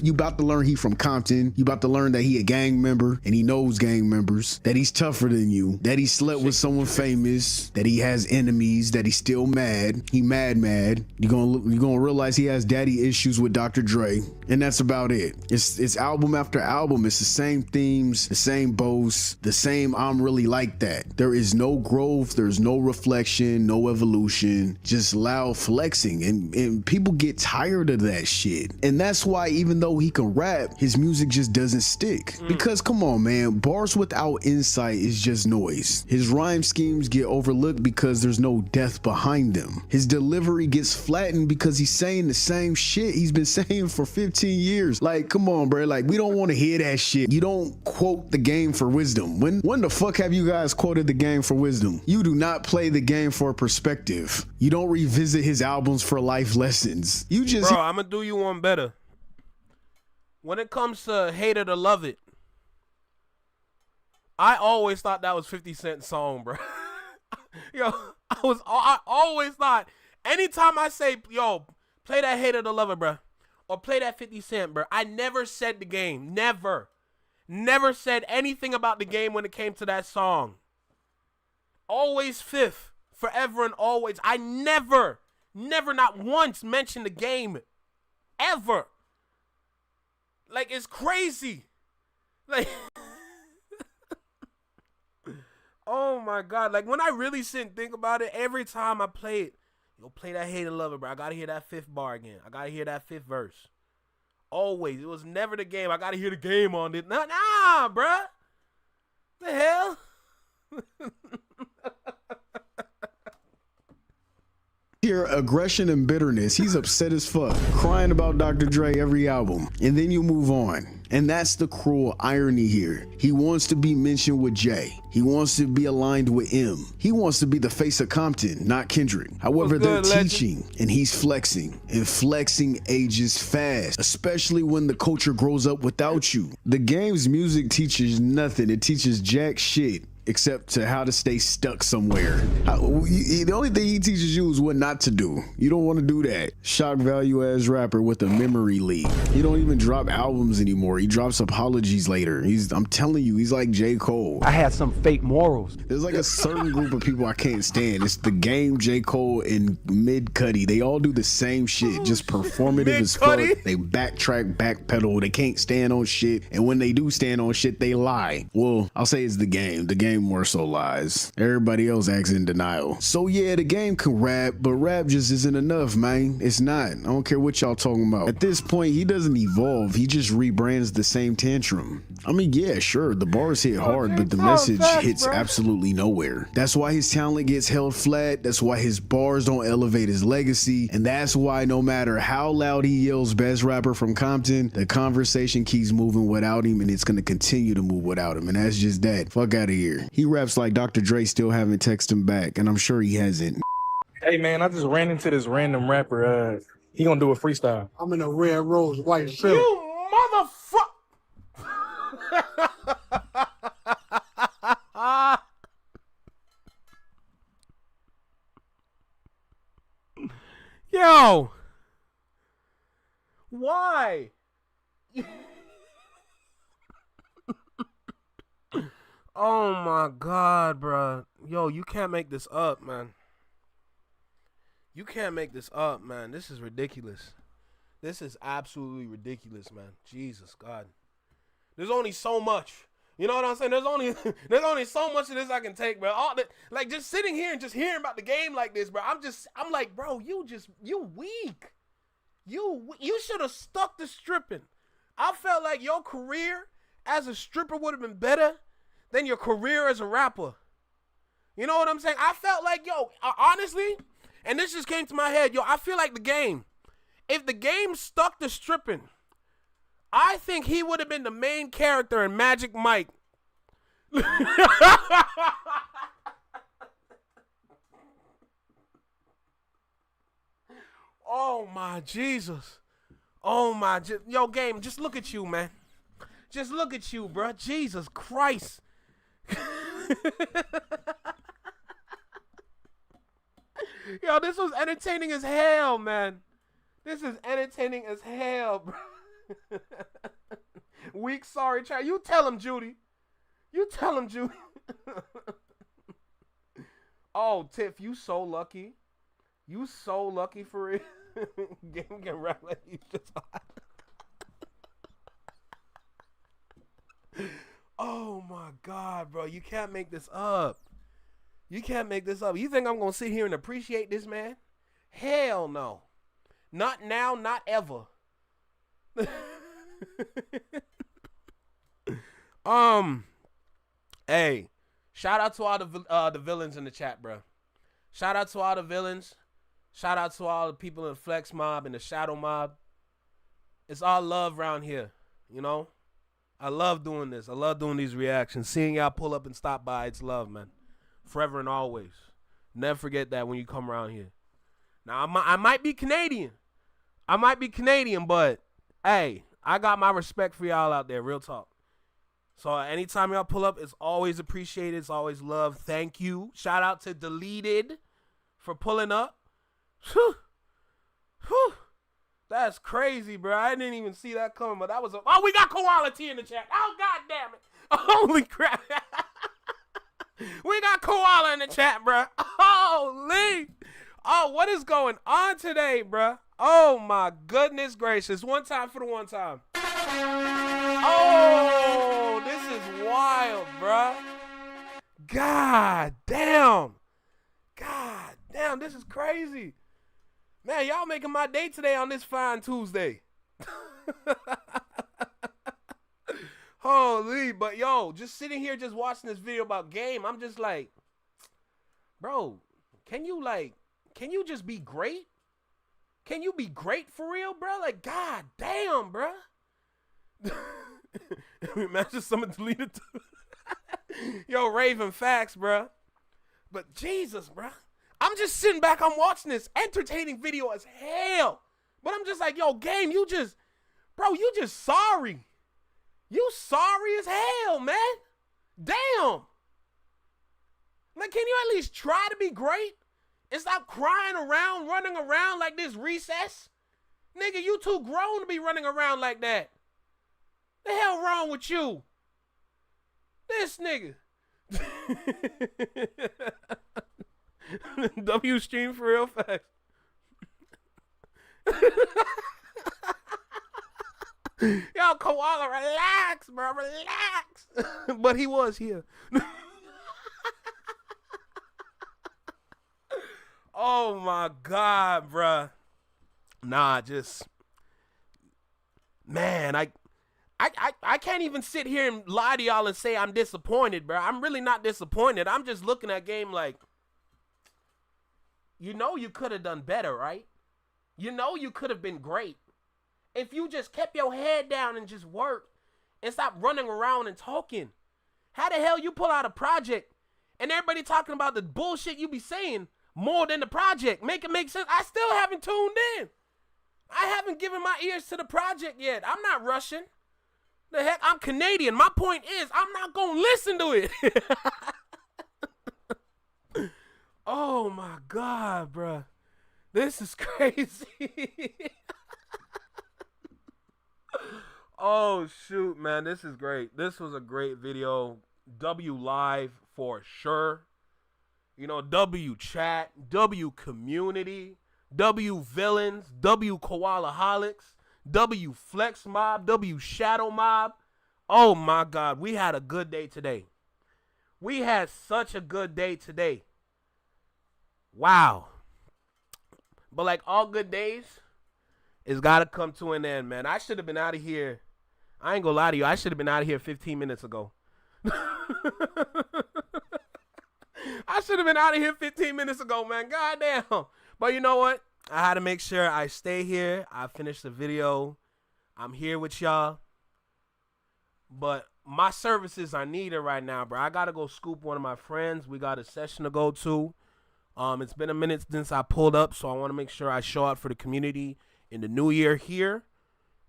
You about to learn he from Compton. You about to learn that he a gang member and he knows gang members, that he's tougher than you, that he slept with someone famous, that he has enemies, that he's still mad. He mad. You're gonna realize he has daddy issues with Dr. Dre, and that's about it. It's album after album. It's the same themes, the same boasts, the same I'm really like that. There is no growth, there's no reflection, no evolution, just loud flexing, and people get tired of that shit. And that's why even though he can rap, his music just doesn't stick. Because come on, man, bars without insight is just noise. His rhyme schemes get overlooked because there's no depth behind them. His delivery gets flattened because he's saying the same shit he's been saying for 15 years. Like, come on, bro. Like, we don't want to hear that shit. You don't quote the game for wisdom. When the fuck have you guys quoted the game for wisdom? You do not play the game for perspective. You don't revisit his albums for life lessons. You just... Bro, I'm gonna do you one better. When it comes to Hate It or Love It, I always thought that was 50 Cent's song, bro. Yo, I always thought, anytime I say, yo, play that Hate It or Love It, bro, or play that 50 Cent, bro, I never said the game. Never said anything about the game when it came to that song. Always fifth, forever and always. I never, not once mentioned the game. Ever. Like, it's crazy. Like, Oh my God. Like when I really sit and think about it, every time I play it, play that Hate and Love It, bro. I gotta hear that 5th bar again. I gotta hear that 5th verse. Always. It was never the game. I gotta hear the game on it. Nah, bruh. The hell? Hear aggression and bitterness. He's upset as fuck, crying about Dr. Dre every album, and then you move on. And that's the cruel irony here. He wants to be mentioned with Jay. He wants to be aligned with M. He wants to be the face of Compton, not Kendrick. However, they're teaching and he's flexing, and flexing ages fast, especially when the culture grows up without you. The game's music teaches nothing. It teaches jack shit. Except to how to stay stuck somewhere. The only thing he teaches you is what not to do. You don't want to do that. Shock value ass rapper with a memory leak. He don't even drop albums anymore. He drops apologies later. I'm telling you, he's like J. Cole. I had some fake morals. There's like a certain group of people I can't stand. It's the Game, J. Cole, and Mid Cudi. They all do the same shit, just performative as fuck. They backtrack, backpedal. They can't stand on shit. And when they do stand on shit, they lie. Well, I'll say it's the Game. The Game more so lies. Everybody else acts in denial. So yeah, the Game can rap, but rap just isn't enough, man. It's not. I don't care what y'all talking about. At this point, he doesn't evolve. He just rebrands the same tantrum. I mean, yeah, sure, the bars hit hard, but the message hits absolutely nowhere. That's why his talent gets held flat. That's why his bars don't elevate his legacy. And that's why no matter how loud he yells best rapper from Compton, the conversation keeps moving without him, and it's gonna continue to move without him. And that's just that. Fuck out of here. He raps like Dr. Dre still haven't texted him back, and I'm sure he hasn't. Hey man, I just ran into this random rapper. He gonna do a freestyle. I'm in a red rose, white silk. You motherfucker! Yo! Why? Oh my God, bro. Yo, you can't make this up, man. You can't make this up, man. This is ridiculous. This is absolutely ridiculous, man. Jesus God. There's only so much. You know what I'm saying? There's only so much of this I can take, bro. Like just sitting here and just hearing about the game like this, bro. I'm like, bro, you weak. You should have stuck to stripping. I felt like your career as a stripper would have been better than your career as a rapper. You know what I'm saying? I felt like, yo, honestly, and this just came to my head, yo, I feel like the Game. If the Game stuck to stripping, I think he would have been the main character in Magic Mike. Oh my Jesus. Oh my, yo, Game, just look at you, man. Just look at you, bro. Jesus Christ. Yo, this was entertaining as hell, man. This is entertaining as hell, bro. Weak, sorry, try. You tell him, Judy. You tell him, Judy. Oh, Tiff, you so lucky. You so lucky for it. Game can rap like he's just hot. Oh my God, bro. You can't make this up. You can't make this up. You think I'm going to sit here and appreciate this man? Hell no. Not now, not ever. Hey, shout out to all the villains in the chat, bro. Shout out to all the villains. Shout out to all the people in the Flex Mob and the Shadow Mob. It's all love around here, you know? I love doing this. I love doing these reactions. Seeing y'all pull up and stop by, it's love, man. Forever and always. Never forget that when you come around here. Now, I might be Canadian. But, hey, I got my respect for y'all out there, real talk. So, anytime y'all pull up, it's always appreciated. It's always love. Thank you. Shout out to Deleted for pulling up. Whew. Whew. That's crazy, bro. I didn't even see that coming, but that was oh, we got Koala T in the chat. Oh, God damn it. Holy crap. We got Koala in the chat, bro. Holy. Oh, what is going on today, bro? Oh, my goodness gracious. One time for the one time. Oh, this is wild, bro. God damn. God damn, this is crazy. Man, y'all making my day today on this fine Tuesday. Holy, but yo, just sitting here just watching this video about Game, I'm just like, bro, can you just be great? Can you be great for real, bro? Like, god damn, bro. Imagine someone deleted yo, Raven, facts, bro. But Jesus, bro. I'm just sitting back, I'm watching this entertaining video as hell. But I'm just like, yo, Game, you just sorry. You sorry as hell, man. Damn. Like, can you at least try to be great? And stop crying around, running around like this recess? Nigga, you too grown to be running around like that. The hell wrong with you? This nigga. W stream for real facts. Yo, Koala, relax, bro, relax. But he was here. Oh my God, bruh. Nah, just, man, I can't even sit here and lie to y'all and say I'm disappointed, bro. I'm really not disappointed. I'm just looking at Game like, you know you could have done better, right? You know you could have been great. If you just kept your head down and just worked and stopped running around and talking. How the hell you pull out a project and everybody talking about the bullshit you be saying more than the project? Make it make sense. I still haven't tuned in. I haven't given my ears to the project yet. I'm not rushing. The heck, I'm Canadian. My point is, I'm not going to listen to it. Oh, my God, bruh. This is crazy. Oh, shoot, man. This is great. This was a great video. W Live for sure. You know, W Chat, W Community, W Villains, W Koalaholics, W Flex Mob, W Shadow Mob. Oh, my God. We had a good day today. We had such a good day today. Wow. But like all good days, it's got to come to an end, man. I should have been out of here. I ain't gonna lie to you. I should have been out of here 15 minutes ago. I should have been out of here 15 minutes ago, man. Goddamn. But you know what? I had to make sure I stay here. I finished the video. I'm here with y'all. But my services are needed right now, bro. I got to go scoop one of my friends. We got a session to go to. It's been a minute since I pulled up, so I want to make sure I show out for the community in the new year here.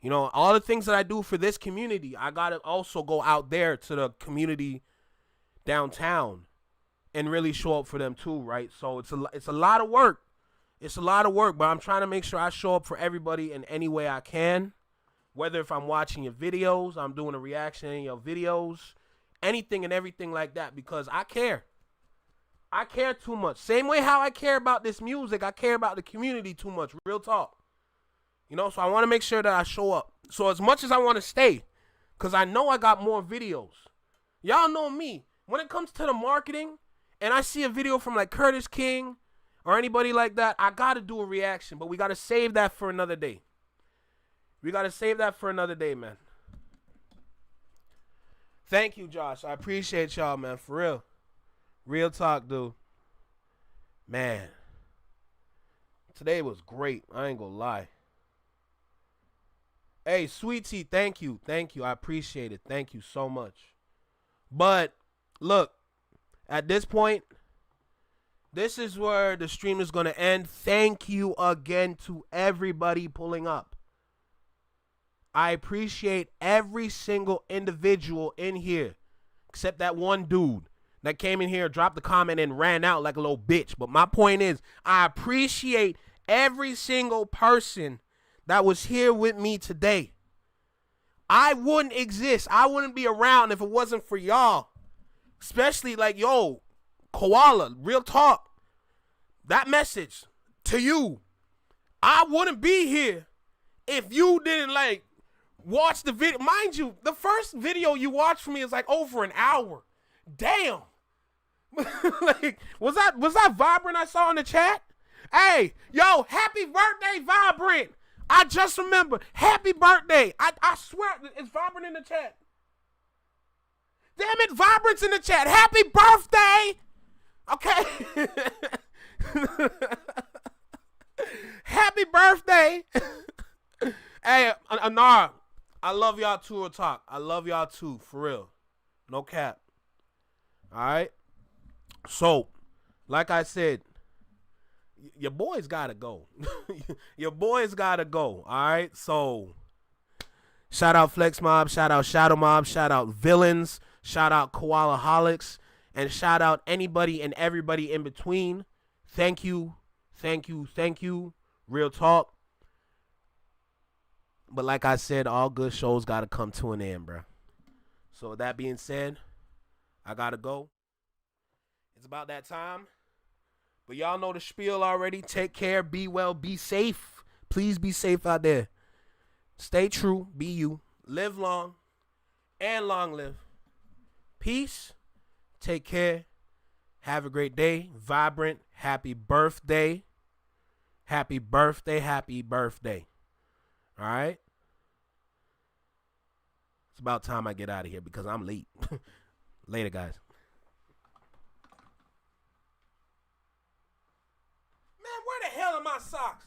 You know, all the things that I do for this community, I got to also go out there to the community downtown and really show up for them too, right? So it's a lot of work. It's a lot of work, but I'm trying to make sure I show up for everybody in any way I can. Whether if I'm watching your videos, I'm doing a reaction in your videos, anything and everything like that, because I care. I care too much. Same way how I care about this music, I care about the community too much. Real talk. You know, so I want to make sure that I show up. So as much as I want to stay, because I know I got more videos. Y'all know me. When it comes to the marketing, and I see a video from like Curtis King or anybody like that, I got to do a reaction. But we got to save that for another day. We got to save that for another day, man. Thank you, Josh. I appreciate y'all, man. For real. Real talk, dude. Man. Today was great. I ain't gonna lie. Hey, Sweet Tea, thank you. Thank you. I appreciate it. Thank you so much. But, look. At this point, this is where the stream is going to end. Thank you again to everybody pulling up. I appreciate every single individual in here, except that one dude that came in here, dropped the comment, and ran out like a little bitch. But my point is, I appreciate every single person that was here with me today. I wouldn't exist. I wouldn't be around if it wasn't for y'all. Especially like, yo, Koala, real talk. That message to you. I wouldn't be here if you didn't like watch the video. Mind you, the first video you watched from me is like over an hour. Damn. Like, was that Vibrant I saw in the chat? Hey, yo, happy birthday, Vibrant. I just remember. Happy birthday. I swear, it's Vibrant in the chat. Damn it, Vibrant's in the chat. Happy birthday. Okay. Happy birthday. Hey, Anar, I love y'all too, or talk. I love y'all too, for real. No cap. All right. So, like I said, your boys gotta go. Your boys gotta go. All right. So, shout out Flex Mob, shout out Shadow Mob, shout out Villains, shout out Koalaholics, and shout out anybody and everybody in between. Thank you. Thank you. Thank you. Real talk. But like I said, all good shows gotta come to an end, bro. So with that being said, I gotta go. It's about that time. But y'all know the spiel already. Take care. Be well. Be safe. Please be safe out there. Stay true. Be you. Live long. And long live. Peace. Take care. Have a great day. Vibrant. Happy birthday. Happy birthday. Happy birthday. All right? It's about time I get out of here because I'm late. Later, guys. Man, where the hell are my socks?